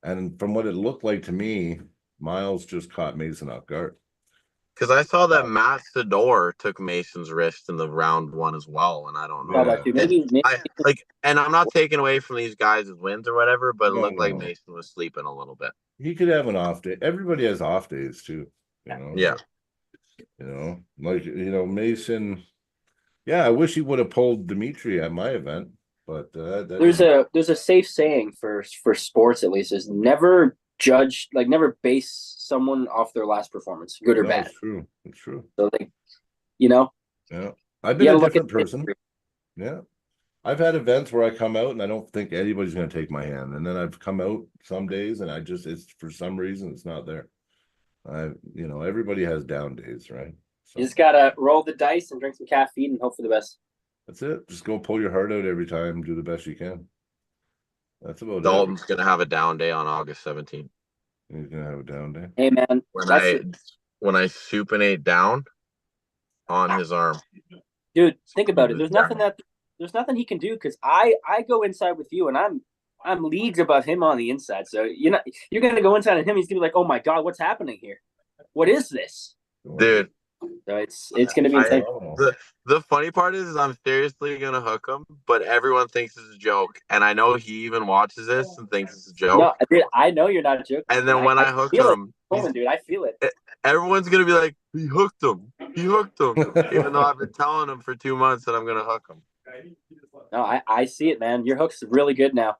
And from what it looked like to me, Miles just caught Mason off guard. Because I saw that Matt Sador took Mason's wrist in the round one as well, and I don't Saw know. that too. Yeah. Maybe I like, and I'm not taking away from these guys' wins or whatever, but it No, looked like no. Mason was sleeping a little bit. He could have an off day. Everybody has off days too, you know. Yeah. Like Mason. Yeah, I wish he would have pulled Dimitri at my event, but there's a safe saying for sports at least is never judge, like never base someone off their last performance, good or no, bad. it's true. It's true. So like, you know, Yeah, I've you been a gotta look at different person. Yeah, I've had events where I come out and I don't think anybody's going to take my hand, and then I've come out some days and it's for some reason it's not there. Everybody has down days, right? So You just gotta roll the dice and drink some caffeine and hope for the best. that's it. Just go pull your heart out every time. Do the best you can. That's about Dalton's gonna have a down day on August 17th. He's gonna have a down day. Hey man, When I supinate down on his arm. Dude, think about it. There's nothing he can do because I go inside with you and I'm leagues above him on the inside. So you're gonna go inside of him. He's gonna be like, oh my god, what's happening here? What is this, dude? So it's gonna be insane. The funny part is I'm seriously gonna hook him, but everyone thinks it's a joke, and I know he even watches this and thinks it's a joke. No, dude, I know you're not joking. And then when I hook him, dude, I feel it. Everyone's gonna be like, he hooked him, even though I've been telling him for 2 months that I'm gonna hook him. No, I see it, man. Your hook's really good now,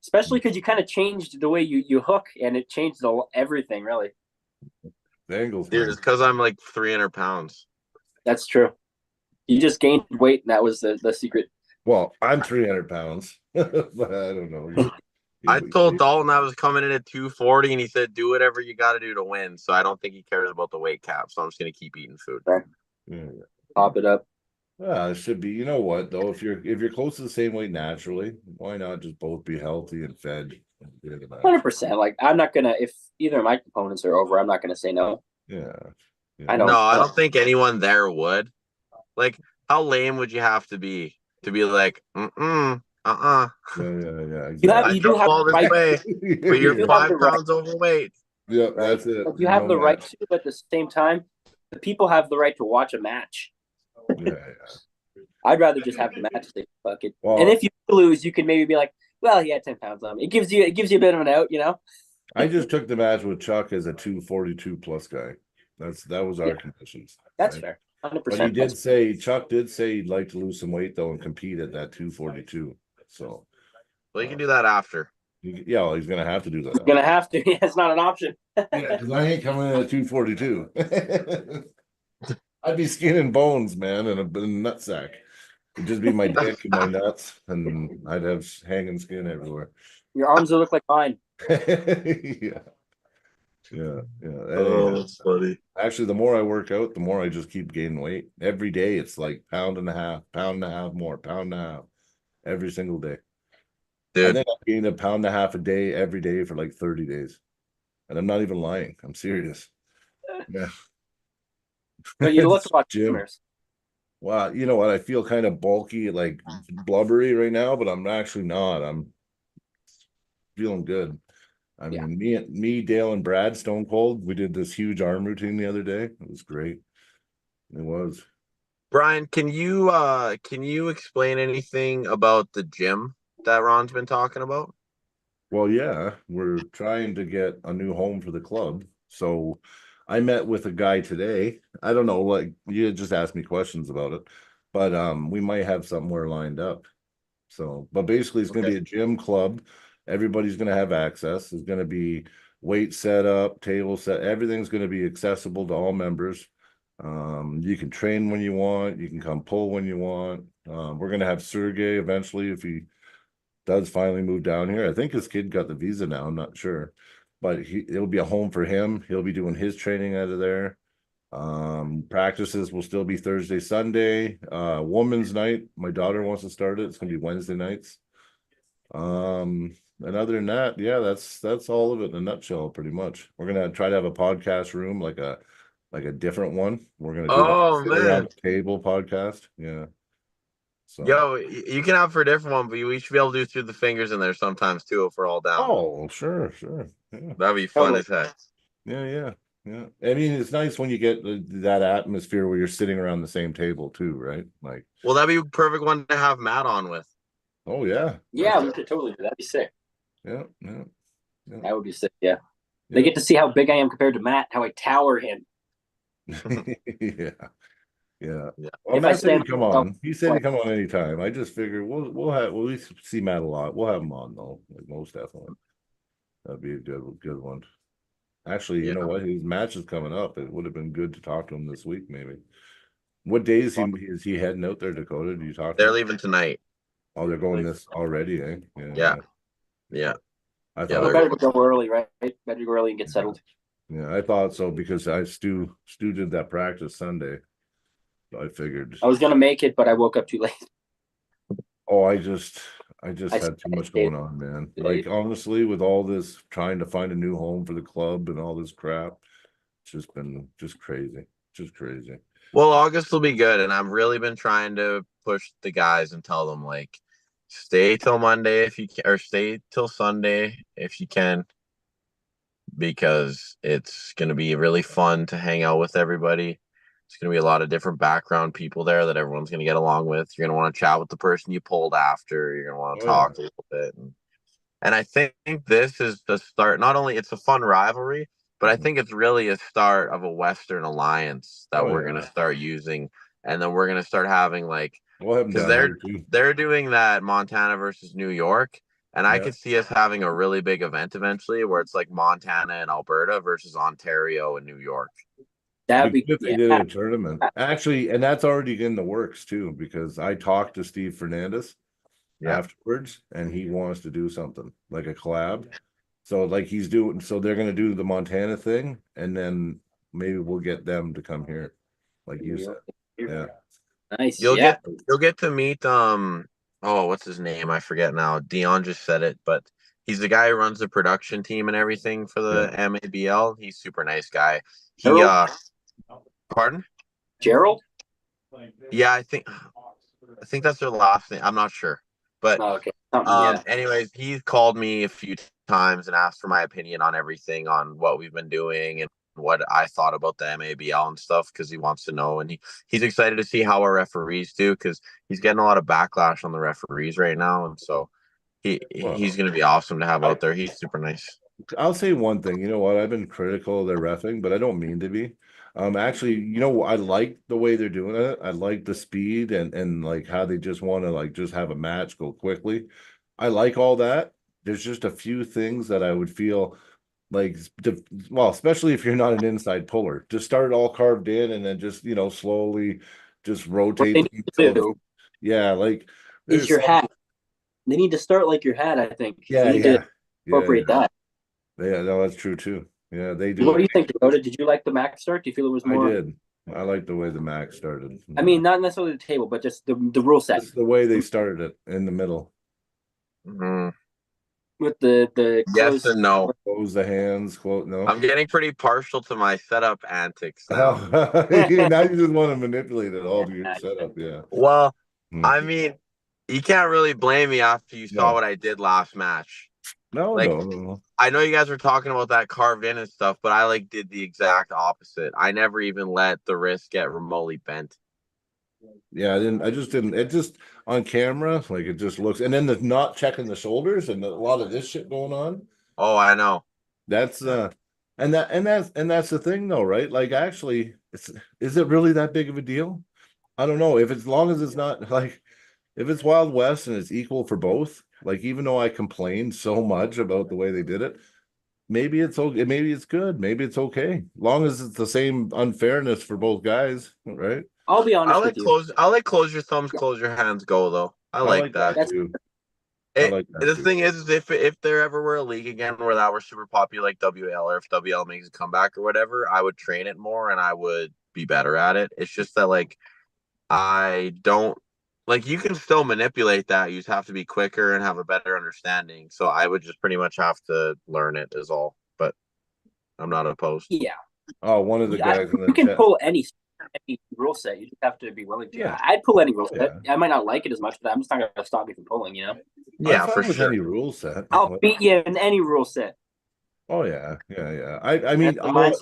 especially because you kind of changed the way you hook, and it changed everything really. Angles, dude. It's because I'm like 300 pounds. That's true. You just gained weight, and that was the secret. Well, I'm 300 pounds, but I don't know. I told Dalton I was coming in at 240, and he said, "Do whatever you got to do to win." So I don't think he cares about the weight cap. So I'm just gonna keep eating food. Right. Yeah. Pop it up. Yeah, it should be. You know what though? If you're close to the same weight naturally, why not just both be healthy and fed? 100%. Like I'm not gonna, if either of my components are over, I'm not gonna say no. Yeah. I don't. No, I don't think anyone there would. Like, how lame would you have to be like, Yeah. Exactly. You do have all this right. way, but you're 5 pounds overweight. Yeah, that's it. You have the right to, but at the same time, the people have the right to watch a match. Yeah. I'd rather just have the match. Fuck it. Well, and if you lose, you can maybe be like, well, he had 10 pounds on me. It gives you a bit of an out, I just took the match with Chuck as a 242 plus guy. That was our conditions. That's fair. 100%. But Chuck did say he'd like to lose some weight though and compete at that 242. So well, you can do that after. Yeah, well, he's gonna have to do that. He's gonna have to. Yeah, it's not an option. Yeah, because I ain't coming in at 242. I'd be skin and bones, man, and a nutsack. It'd just be my dick and my nuts, and I'd have hanging skin everywhere. Your arms will look like mine. Yeah. Oh, that's funny. Actually, the more I work out, the more I just keep gaining weight. Every day, it's like pound and a half more, pound and a half, every single day. Dude. I think I've gained a pound and a half a day every day for like 30 days. And I'm not even lying. I'm serious. Yeah. But you look like Jim. Well, you know what? I feel kind of bulky, like blubbery right now, but I'm actually not. I'm feeling good. I mean, me, Dale, and Brad, Stone Cold, we did this huge arm routine the other day. It was great. It was. Brian, can you explain anything about the gym that Ron's been talking about? Well, yeah, we're trying to get a new home for the club. So I met with a guy today. I don't know, like you just asked me questions about it, but we might have somewhere lined up. So, but basically it's going to be a gym club. Everybody's going to have access. There's going to be weight set up, table set. Everything's going to be accessible to all members. You can train when you want. You can come pull when you want. We're going to have Sergey eventually if he does finally move down here. I think his kid got the visa now. I'm not sure, but it'll be a home for him. He'll be doing his training out of there. Practices will still be Thursday, Sunday. Women's night, my daughter wants to start it. It's gonna be Wednesday nights. And other than that, yeah, that's all of it in a nutshell, pretty much. We're gonna try to have a podcast room, like a different one. We're gonna do like a Oh sit around man. the table podcast. Yeah. So Yo, you can have for a different one, but we should be able to do through the fingers in there sometimes too if we're all down. oh, sure. Yeah. That'd be fun as heck. Yeah. I mean, it's nice when you get that atmosphere where you're sitting around the same table too, right? Like, Well, that'd be a perfect one to have Matt on with. oh yeah. Yeah, we could totally do that. That'd be sick. Yeah. That would be sick. Yeah. They get to see how big I am compared to Matt, how I tower him. Yeah. Well, If Matt I said stand he'd come on. He said he'd come on anytime. I just figured we'll at least see Matt a lot. We'll have him on though, like most definitely. That'd be a good one. Actually, you know what? His match is coming up. It would have been good to talk to him this week, maybe. What day is he heading out there, Dakota? Do you talk to They're him? leaving tonight. Oh, they're going this already, eh? Yeah. I Yeah, thought Better to go early, right? Better to go early and get settled. yeah, I thought so because Stu did that practice Sunday. So I figured I was gonna make it, but I woke up too late. oh, I just had too much stayed going on, man. late. Like honestly, with all this trying to find a new home for the club and all this crap, it's just been crazy. Just crazy. Well, August will be good, and I've really been trying to push the guys and tell them like stay till Monday if you can, or stay till Sunday if you can, because it's going to be really fun to hang out with everybody. It's going to be a lot of different background people there that everyone's going to get along with. You're going to want to chat with the person you pulled after. You're going to want to talk a little bit. And I think this is the start. Not only it's a fun rivalry, but I think it's really a start of a Western alliance that we're going to start using. And then we're going to start having like, we'll have them because they're doing that Montana versus New York. And I could see us having a really big event eventually where it's like Montana and Alberta versus Ontario and New York. That'd be if they did a tournament. Actually, and that's already in the works too, because I talked to Steve Fernandez afterwards, and he wants to do something like a collab. So like they're gonna do the Montana thing, and then maybe we'll get them to come here, like you said. Yeah. Nice. You'll get to meet what's his name? I forget now. Dion just said it, but he's the guy who runs the production team and everything for the MABL. He's super nice guy. Pardon? Gerald? Yeah, I think that's their last name. I'm not sure. But anyways, he's called me a few times and asked for my opinion on everything, on what we've been doing and what I thought about the MABL and stuff, because he wants to know, and he's excited to see how our referees do, because he's getting a lot of backlash on the referees right now, and so he's going to be awesome to have out there. He's super nice. I'll say one thing. You know what? I've been critical of their reffing, but I don't mean to be. Actually, I like the way they're doing it. I like the speed and like how they just want to like just have a match go quickly. I like all that. There's just a few things that I would feel like, especially if you're not an inside puller, just start it all carved in and then just slowly just rotate. Like is your hat. They need to start like your hat, I think. Incorporate that. Yeah, no, that's true too. Yeah, they do. What do you think, Dakota? Did you like the Mac start? Do you feel it was more? I did. I like the way the Mac started. I mean, not necessarily the table, but just the rule set. Just the way they started it in the middle. Mm-hmm. With the yes and no. Close the hands. No. I'm getting pretty partial to my setup antics now. Now you just want to manipulate it all to your setup. Yeah. Well, I mean, you can't really blame me after you saw what I did last match. No. I know you guys were talking about that carved in and stuff, but I did the exact opposite. I never even let the wrist get remotely bent. Yeah, I just didn't. It just on camera, like it just looks, and then the not checking the shoulders and a lot of this shit going on. Oh, I know. That's and that's the thing though, right? Like actually, is it really that big of a deal? I don't know. If as long as it's not like if it's Wild West and it's equal for both. Like, even though I complained so much about the way they did it, maybe it's okay. Maybe it's good. Maybe it's okay. Long as it's the same unfairness for both guys, right? I'll be honest with you. I'll let close your thumbs, close your hands go, though. I like that. Too. I like that The too. thing is if there ever were a league again where that were super popular like WL, or if WL makes a comeback or whatever, I would train it more and I would be better at it. It's just that like I don't like you can still manipulate that. You just have to be quicker and have a better understanding. So I would just pretty much have to learn it is all. But I'm not opposed. Yeah. Oh, one of the guys in the you can chat. pull any rule set. You just have to be willing to. Yeah. I'd pull any rule set. Yeah. I might not like it as much, but I'm just not going to stop me from pulling. You know. Yeah, I'm fine for with sure. any rule set. I'll beat you in any rule set. Oh yeah, yeah. I mean, That's the mindset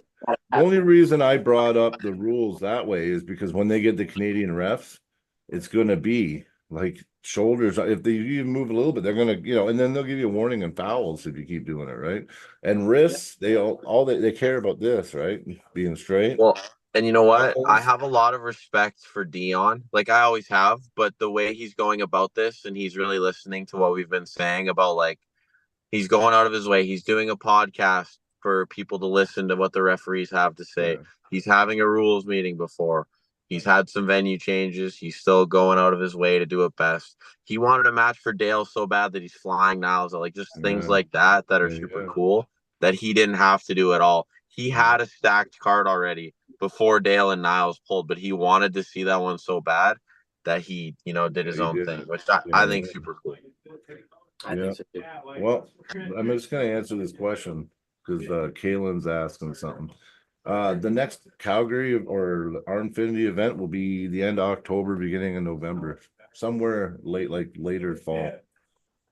the only reason I brought up the rules that way is because when they get the Canadian refs, it's going to be like shoulders. If they even move a little bit, they're going to, and then they'll give you a warning and fouls if you keep doing it, right? And wrists, they care about this, right? Being straight. Well, and you know what? Elbows. I have a lot of respect for Dion, like I always have, but the way he's going about this and he's really listening to what we've been saying about like he's going out of his way. He's doing a podcast for people to listen to what the referees have to say. Yeah. He's having a rules meeting before. He's had some venue changes. He's still going out of his way to do it best. He wanted a match for Dale so bad that he's flying now. So like just things like that are super cool that he didn't have to do at all. He had a stacked card already before Dale and Niles pulled, but he wanted to see that one so bad that he, did his own thing, which I think super cool. I think so too. Well, I'm just going to answer this question because Kaylin's asking something. The next Calgary or our Infinity event will be the end of October, beginning of November, somewhere later fall.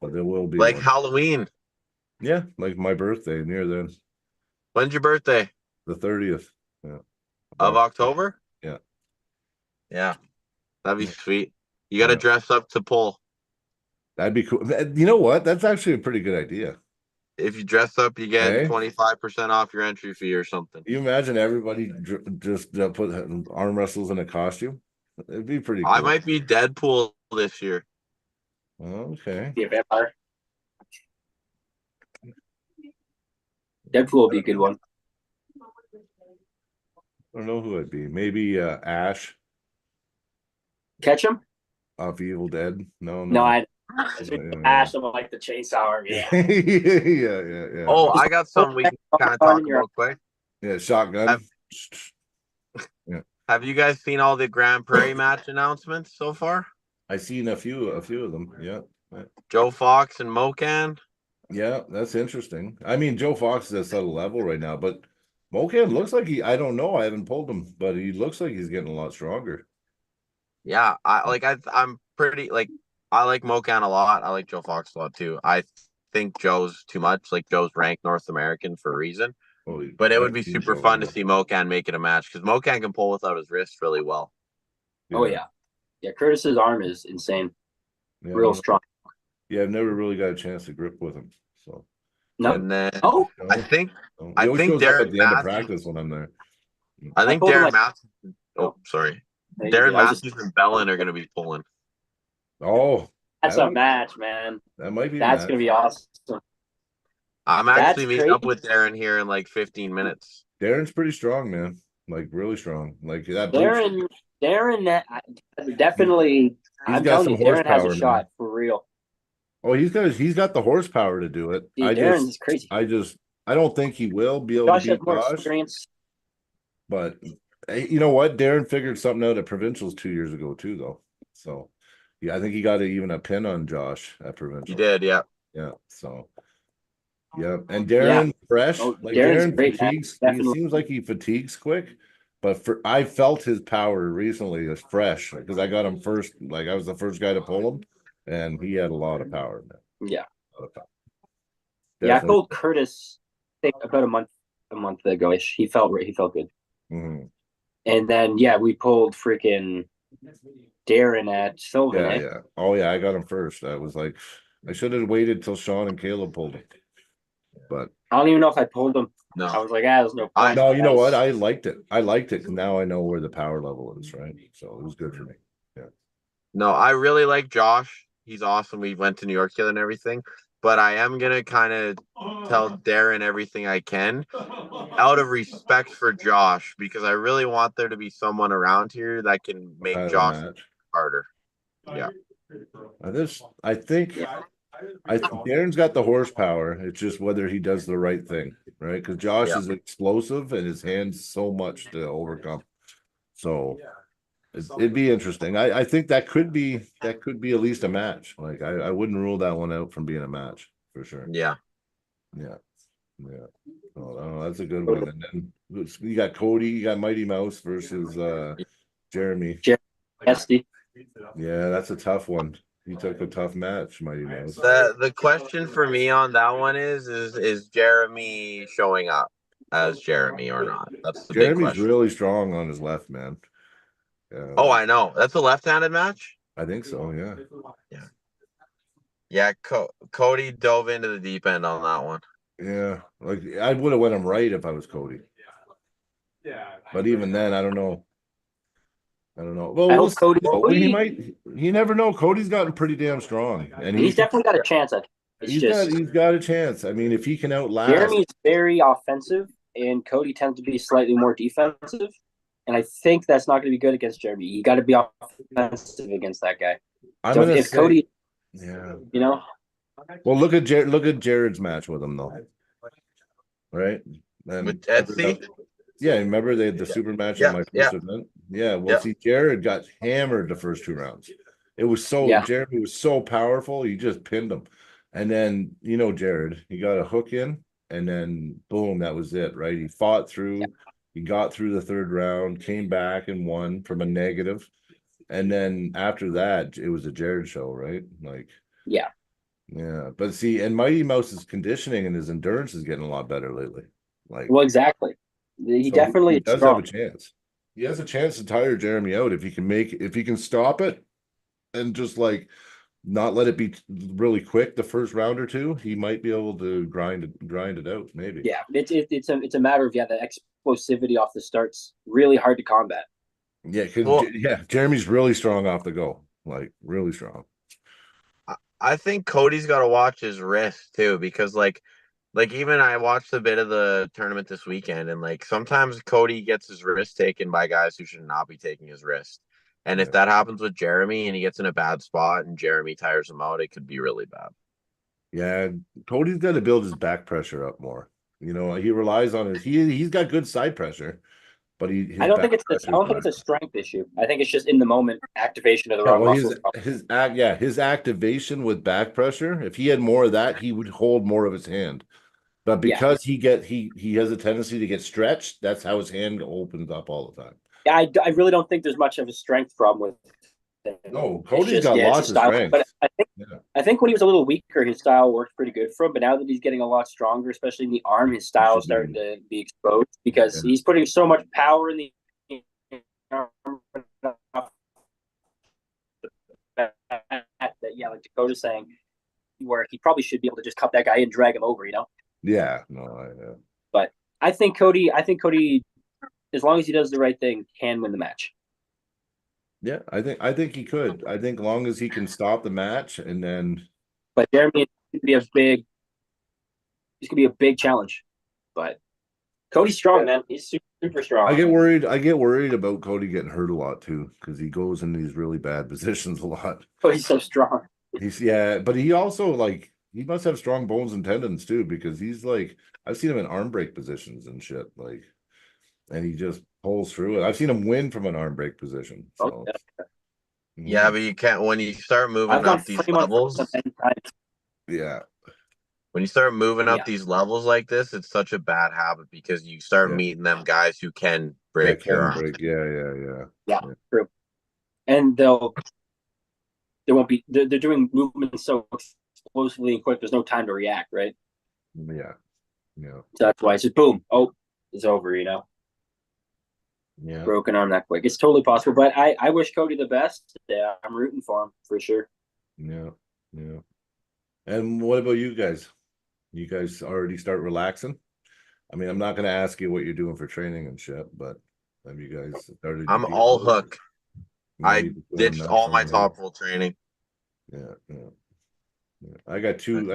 But there will be like one. Halloween. Yeah, like my birthday near then. When's your birthday? The 30th. Yeah. Of October? Yeah. Yeah. That'd be sweet. You got to dress up to pull. That'd be cool. You know what? That's actually a pretty good idea. If you dress up, you get 25% off your entry fee or something. You imagine everybody just put arm wrestles in a costume? It'd be pretty cool. I might be Deadpool this year. Okay. Be a vampire. Deadpool will be a good one. I don't know who it'd be. Maybe Ash Catch him? off Evil Dead. No. Ash of like the Chainsaw Army. Yeah. yeah. Oh, I got some we can kind of talk about quick. Yeah, shotgun. Have you guys seen all the Grand Prairie match announcements so far? I've seen a few of them. Yeah. Joe Fox and Mocan. Yeah, that's interesting. I mean, Joe Fox is at a level right now, but Mocan looks like I don't know. I haven't pulled him, but he looks like he's getting a lot stronger. Yeah, I'm pretty like I like Mocan a lot. I like Joe Fox a lot too. I think Joe's too much. Like Joe's ranked North American for a reason. But it would be super fun to see Mocan make it a match because Mocan can pull without his wrist really well. Yeah. Oh yeah. Yeah, Curtis's arm is insane. Yeah, real strong. Yeah, I've never really got a chance to grip with him. So no. And then I think Darren at the end of practice when I'm there. I think Darren Matthews. Oh, sorry. Darren Matthews and Bellin are going to be pulling. Oh, that's a match, man. That might be. That's going to be awesome. I'm actually meeting up with Darren here in like 15 minutes. Darren's pretty strong, man. Like really strong. Like that. Darren, definitely. I'm telling you, Darren has a shot for real. Oh, he's got the horsepower to do it. Dude, Darren's is crazy. I don't think he will be able to beat Josh. But you know what? Darren figured something out at provincials 2 years ago too, though. So yeah, I think he got even a pin on Josh at provincials. He did, yeah. Yeah. So yeah, and Darren fresh. Like Darren fatigues. He seems like he fatigues quick. But I felt his power recently as fresh because I got him first. Like I was the first guy to pull him, and he had a lot of power. Yeah. Yeah, I pulled Curtis I think about a month ago. He felt good. Mm-hmm. And then we pulled freaking Darren at Sylvan. Yeah. Oh yeah, I got him first. I was like, I should have waited till Sean and Caleb pulled him. But I don't even know if I pulled him. No, I was like, there's no point. No, you know what? I liked it. Now I know where the power level is, right? So it was good for me. Yeah. No, I really like Josh. He's awesome. We went to New York together and everything. But I am gonna kind of tell Darren everything I can out of respect for Josh because I really want there to be someone around here that can make Josh harder. Yeah. I think Darren's got the horsepower. It's just whether he does the right thing, right? Because Josh is explosive and his hands so much to overcome. So it'd be interesting. I think that could be at least a match. Like I wouldn't rule that one out from being a match for sure. Yeah. Yeah. Oh, that's a good one. And then you got Cody, you got Mighty Mouse versus Jeremy. Yeah, that's a tough one. He took a tough match, Mighty Mouse. The question for me on that one is Jeremy showing up as Jeremy or not? That's the big question. Jeremy's really strong on his left, man. Oh, I know. That's a left-handed match? I think so, yeah. Yeah, Cody dove into the deep end on that one. Yeah, like I would have went him right if I was Cody. But even then, I don't know. Well, I hope Cody. He might. You never know. Cody's gotten pretty damn strong, and he's definitely got a chance. He's got a chance. I mean, if he can outlast. Jeremy's very offensive, and Cody tends to be slightly more defensive. And I think that's not going to be good against Jeremy. You got to be offensive against that guy. Cody, you know. Well, look at Jared's match with him though, right? And with Etsy. Yeah, remember they had the super match in my first event? Yeah, well, see, Jared got hammered the first 2 rounds. It was Jeremy was so powerful, he just pinned him. And then, Jared, he got a hook in, and then boom, that was it, right? He fought through, he got through the 3rd round, came back and won from a negative. And then after that, it was a Jared show, right? Like, yeah. But see, and Mighty Mouse's conditioning and his endurance is getting a lot better lately. Like, well, exactly. He definitely does have a chance. He has a chance to tire Jeremy out if he can stop it and just like not let it be really quick the first round or 2. He might be able to grind it out. Maybe. Yeah, it's a matter of the explosivity off the start's really hard to combat. Yeah, Jeremy's really strong off the go, like really strong. I think Cody's got to watch his wrist too, because like even I watched a bit of the tournament this weekend, and like sometimes Cody gets his wrist taken by guys who should not be taking his wrist. And if that happens with Jeremy and he gets in a bad spot and Jeremy tires him out, it could be really bad. Yeah, Cody's got to build his back pressure up more. He relies on he's got good side pressure, but I don't think it's a strength issue. I think it's just in the moment activation of the wrong muscles. His activation with back pressure, if he had more of that, he would hold more of his hand. But because he has a tendency to get stretched, that's how his hand opens up all the time. Yeah, I really don't think there's much of a strength problem with him. No, Cody's got lots of strength. But I think when he was a little weaker, his style worked pretty good for him. But now that he's getting a lot stronger, especially in the arm, his style is starting to be exposed because he's putting so much power in the arm that like Dakota's saying, where he probably should be able to just cut that guy and drag him over, Yeah, but I think Cody, as long as he does the right thing, can win the match. Yeah, I think he could. I think long as he can stop the match and then. But Jeremy could be he's gonna be a big challenge. But Cody's strong, man. He's super strong. I get worried about Cody getting hurt a lot too, because he goes in these really bad positions a lot. Cody's so strong. But he also he must have strong bones and tendons too, because he's I've seen him in arm break positions and shit, and he just pulls through it. I've seen him win from an arm break position. So. Yeah, but you can't when you start moving up these levels. Yeah. When you start moving up these levels like this, it's such a bad habit because you start meeting them guys who can break your arm. Yeah, true. And they're doing movements so explosively and quick. There's no time to react, right? Yeah. So that's why it's just boom. Oh, it's over. Yeah. Broken arm that quick. It's totally possible. But I wish Cody the best. Yeah, I'm rooting for him for sure. Yeah. And what about you guys? You guys already start relaxing? I mean, I'm not going to ask you what you're doing for training and shit, but have you guys started? I'm all hook. I ditched all my top roll training. Yeah. I got two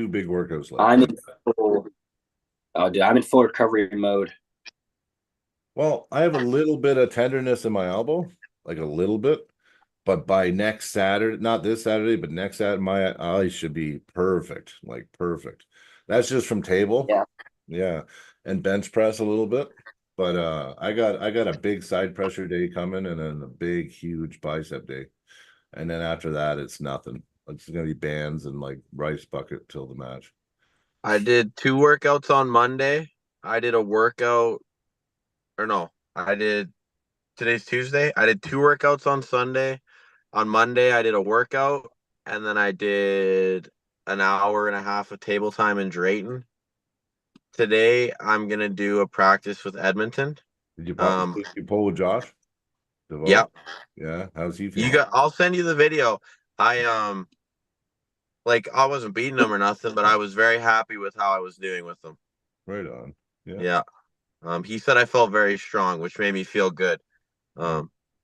big workouts left. I'm in full recovery mode. Well, I have a little bit of tenderness in my elbow, like a little bit, But by next Saturday, not this Saturday, but next Saturday, my eyes should be perfect, like perfect. That's just from table. Yeah. Yeah. And bench press a little bit. But I got a big side pressure day coming and then a big, huge bicep day. And then after that, it's nothing. It's gonna be bands and like rice bucket till the match. I did 2 workouts on Monday. I did a workout, or no, today's Tuesday. I did 2 workouts on Sunday. On Monday, I did a workout, and then I did an hour and a half of table time in Drayton. Today, I'm gonna do a practice with Edmonton. Did you pull with Josh? Devon? Yep. Yeah. How's he feeling? I'll send you the video. I like I wasn't beating him or nothing, but I was very happy with how I was doing with him. Right on. Yeah. Yeah. He said I felt very strong, which made me feel good.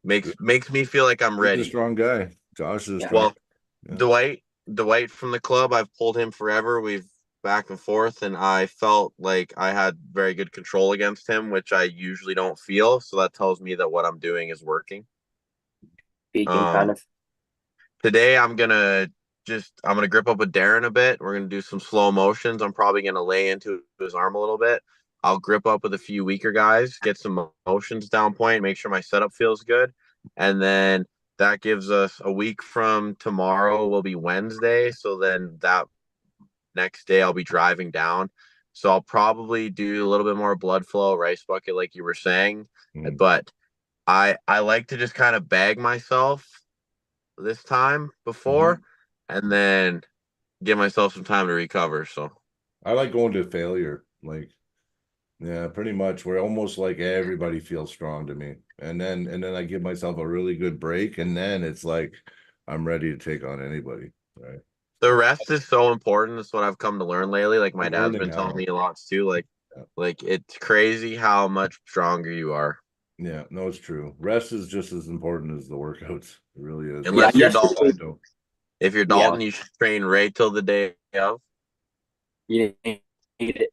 Makes me feel like I'm ready. He's a strong guy. Josh is strong. Well, Yeah. Dwight from the club, I've pulled him forever. We've back and forth, and I felt like I had very good control against him, which I usually don't feel. So that tells me that what I'm doing is working. Speaking kind of. Today I'm gonna grip up with Darren a bit. We're gonna do some slow motions. I'm probably gonna lay into his arm a little bit. I'll grip up with a few weaker guys, get some motions down point, make sure my setup feels good, and then that gives us a week from tomorrow will be Wednesday. So then that next day I'll be driving down. So I'll probably do a little bit more blood flow, rice bucket, like you were saying. But I like to just kind of bag myself this time before and then give myself some time to recover. So I like going to failure. Like, yeah, pretty much. Where almost like everybody feels strong to me. And then I give myself a really good break, and then it's like I'm ready to take on anybody. Right. The rest is so important. That's what I've come to learn lately. Like my dad's been telling me a lot too. Like it's crazy how much stronger you are. Yeah, no, it's true. Rest is just as important as the workouts. It really is. Unless you're Dalton. If you're Dalton, Yeah. you should train right till the day of. You need it.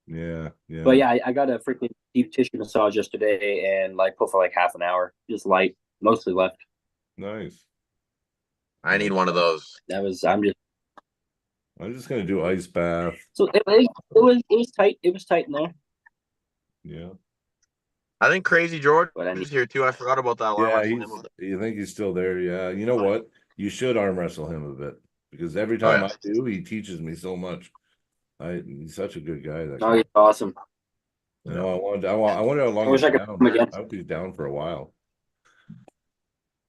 Yeah, yeah. But yeah, I got a freaking deep tissue massage yesterday and like put for like half an hour, just light, mostly left. Nice. I need one of those. I'm just gonna do ice bath. So it was tight. It was tight in there. Yeah. I think Crazy George But is here too. I forgot about that. Yeah, you think he's still there? Yeah. You know what? You should arm wrestle him a bit because every time I do, he teaches me so much. He's such a good guy. That he's awesome. You know, I wonder how long I wish I could down. come again. I hope he's down for a while.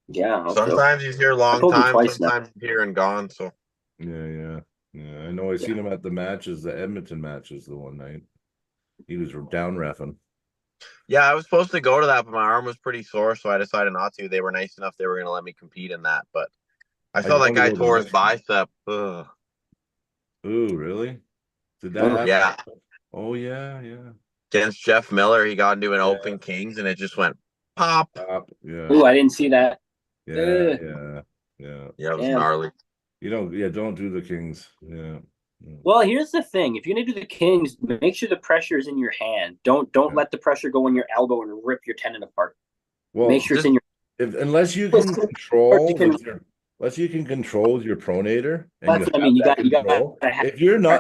Yeah. Sometimes he's here a long time. Sometimes he's here and gone. So yeah. I know. I seen him at the matches, the Edmonton matches, the one night. He was down reffing. Yeah, I was supposed to go to that, but my arm was pretty sore, so I decided not to. They were nice enough; they were going to let me compete in that. But I saw that guy tore his bicep. Ugh. Ooh, really? Did that happen? Yeah. Oh yeah. Against Jeff Miller, he got into an Open Kings, and it just went pop. Yeah. Ooh, I didn't see that. Yeah. Yeah, it was gnarly. Don't do the Kings. Yeah. Well, here's the thing: if you're gonna do the Kings, make sure the pressure is in your hand. Don't let the pressure go in your elbow and rip your tendon apart. Well, make sure it's in your. Unless you can control your pronator. That's what I mean. You got.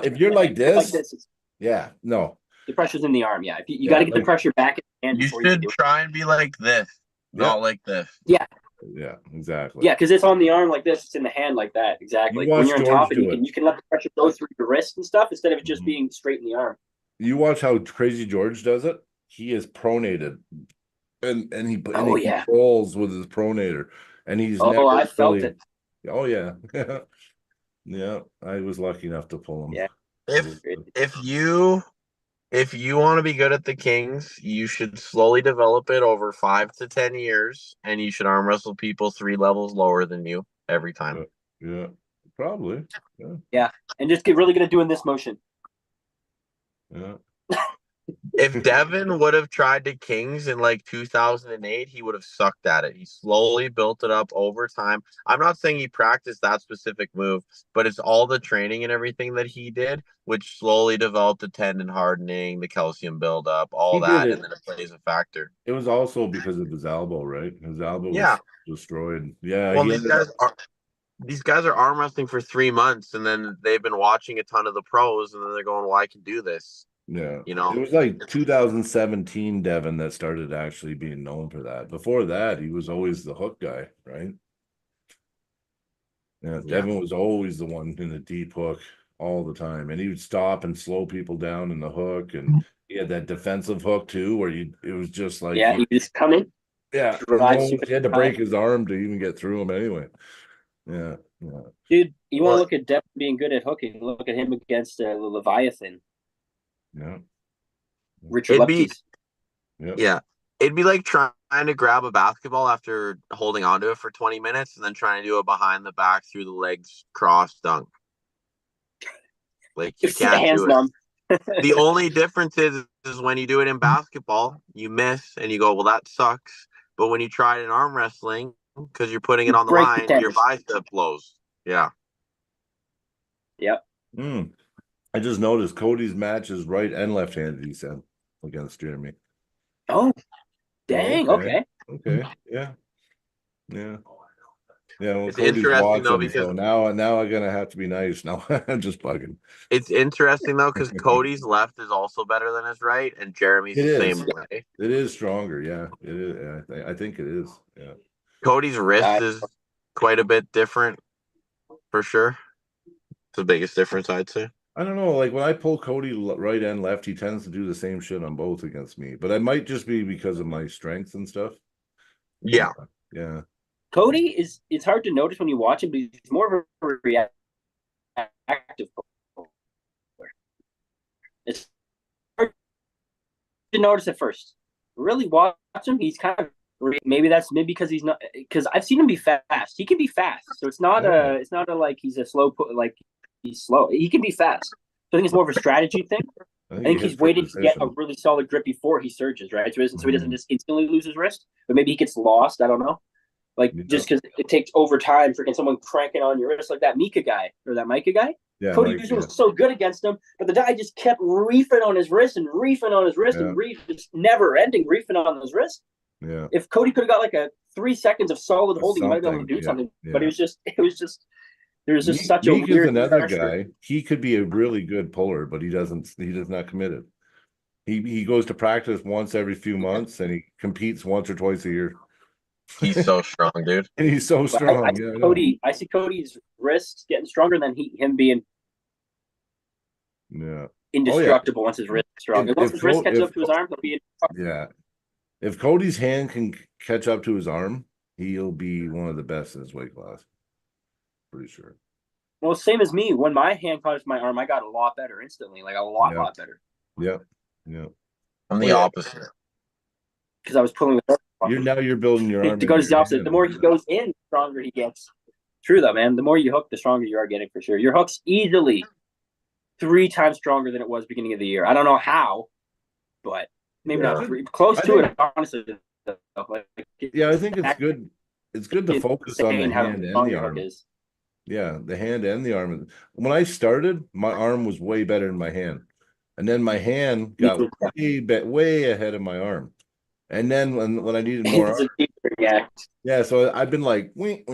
If you're like this, yeah, no. The pressure's in the arm. Yeah, you got to get the pressure back in the hand. You should try and be like this, not like this. Yeah. Yeah, exactly. Yeah, because it's on the arm like this, it's in the hand like that. Exactly. When you're on top, and you can let the pressure go through your wrist and stuff instead of it just being straight in the arm. You watch how Crazy George does it. He is pronated, and he controls with his pronator, and he's. I felt it. Oh yeah, yeah. I was lucky enough to pull him. Yeah. If you want to be good at the Kings, you should slowly develop it over 5 to 10 years, and you should arm wrestle people 3 levels lower than you every time. Yeah, probably. Yeah, and just get really good at doing this motion. Yeah. If Devon would have tried the Kings in like 2008, he would have sucked at it. He slowly built it up over time. I'm not saying he practiced that specific move, but it's all the training and everything that he did, which slowly developed the tendon hardening, the calcium buildup, all He did that, it. and then it plays a factor. It was also because of his elbow, right? His elbow Yeah. was destroyed. Yeah, Well, he these guys are arm wrestling for 3 months, and then they've been watching a ton of the pros, and then they're going, "Well, I can do this." Yeah, You know, it was like 2017 Devon that started actually being known for that. Before that, he was always the hook guy, right? Yeah, Devon was always the one in the deep hook all the time, and he would stop and slow people down in the hook, and he had that defensive hook too, where it was just like Yeah, he just come in. yeah, Drive he super had to high. break his arm to even get through him anyway. Yeah, yeah, Dude, you want to look at Devon being good at hooking? Look at him against Leviathan, yeah. Richard it'd be Lepke's. yeah, it'd be like trying to grab a basketball after holding onto it for 20 minutes, and then trying to do a behind the back through the legs cross dunk. Like, you Your can't hands do it. numb. The only difference is when you do it in basketball, you miss and you go, well, that sucks. But when you try it in arm wrestling, because you're putting it on the Break the line, tendon. your bicep blows. Yeah. Yep. I just noticed Cody's match is right and left-handed, he said, against Jeremy. Oh, dang. Okay. Okay. Yeah. Yeah. Yeah. Well, It's Cody's interesting, though, watching, because so now I'm gonna have to be nice. No, I'm just bugging. it's interesting, though, because Cody's left is also better than his right, and Jeremy's It the is. same way. It is stronger. Yeah. It is. I think it is. Yeah. Cody's wrist is quite a bit different, for sure. It's the biggest difference, I'd say. I don't know. Like when I pull Cody right and left, he tends to do the same shit on both against me. But it might just be because of my strength and stuff. Yeah. Yeah. Cody is, it's hard to notice when you watch him, but he's more of a reactive player. It's hard to notice at first. Really watch him, he's kind of, maybe because he's not, because I've seen him be fast. He can be fast. So it's not a like he's a slow like he's slow. He can be fast. So I think it's more of a strategy thing. I think he's waiting to get a really solid grip before he surges, right? So he doesn't just instantly lose his wrist, but maybe he gets lost. I don't know. Like, just because it takes over time for someone cranking on your wrist, like that Mika guy or that Micah guy. Yeah, Cody was so good against him, but the guy just kept reefing on his wrist and just never ending reefing on his wrist. Yeah. If Cody could have got like a 3 seconds of solid holding, he might have been able to do something. Yeah. But there was just such a Meek weird is another pressure. guy. He could be a really good puller, but he does not commit it. He goes to practice once every few months and he competes once or twice a year. He's so strong, dude. And he's so strong. I see Cody's wrists getting stronger than him being indestructible once his wrist is strong. Once his wrist catches up to his arm, he'll be If Cody's hand can catch up to his arm, he'll be one of the best in his weight class. Pretty sure. Well, same as me. When my hand caught my arm, I got a lot better instantly. Like a lot better. Yeah. I'm the opposite. Because I was pulling the You're building your arm. To go to the opposite. The more he goes in, the stronger he gets. True though, man. The more you hook, the stronger you are getting for sure. Your hook's easily 3 times stronger than it was beginning of the year. I don't know how, but maybe not 3. Close to it, honestly. I think it's good. It's good to focus on the hand and the arm. Yeah, the hand and the arm. When I started, my arm was way better than my hand. And then my hand got way ahead of my arm. And then when I needed more arm, so I've been like wink,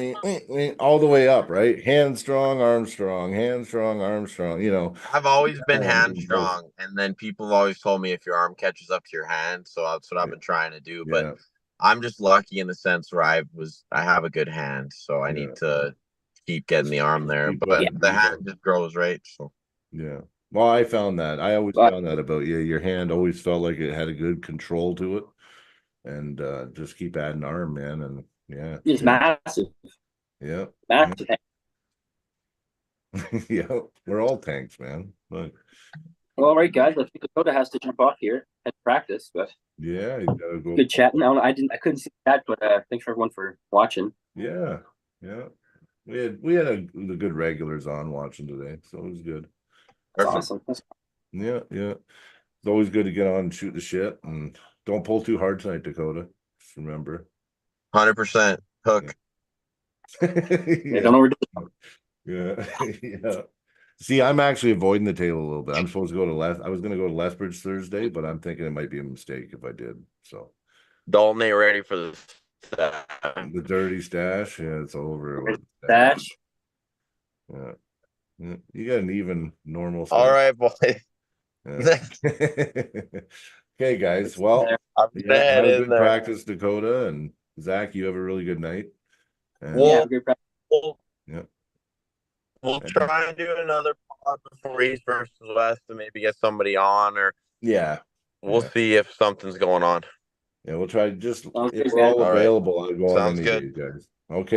all the way up, right? Hand strong, arm strong, hand strong, arm strong, I've always been hand strong, and then people have always told me if your arm catches up to your hand, so that's what I've been trying to do. But I'm just lucky in the sense where I have a good hand, so I need to keep getting the arm there. But the hand just grows, right? So well, I found that. I always found that about you. Your hand always felt like it had a good control to it. And just keep adding arm, man. And it's massive. Yeah. Massive. Yeah. We're all tanks, man. But well, all right, guys. I think Dakota has to jump off here at practice, but yeah, you gotta go. Good chatting. I couldn't see that, but thanks for everyone for watching. Yeah. We had the good regulars on watching today, so it was good. That's awesome. Yeah. It's always good to get on and shoot the shit, and don't pull too hard tonight, Dakota. Just remember. 100% hook. Yeah, don't overdo it. Yeah. Yeah. See, I'm actually avoiding the tail a little bit. I'm supposed to go to I was gonna go to Lethbridge Thursday, but I'm thinking it might be a mistake if I did. So Dalton ain't ready for this. the dirty stash, yeah, it's over with. Stash. Yeah. Yeah. You got an even normal All stash. right, boy. Yeah. Okay, guys. Well, I'm gonna head have a in good there. practice, Dakota, and Zach. You have a really good night. And, Yeah, Well, have a great practice. yeah. We'll try and do another pod before East versus West and maybe get somebody on, or Yeah. we'll see if something's going on. Yeah, we'll try. Just Sounds if good, we're all man. All right. available, I'll go on Sounds any good. day, guys. Okay.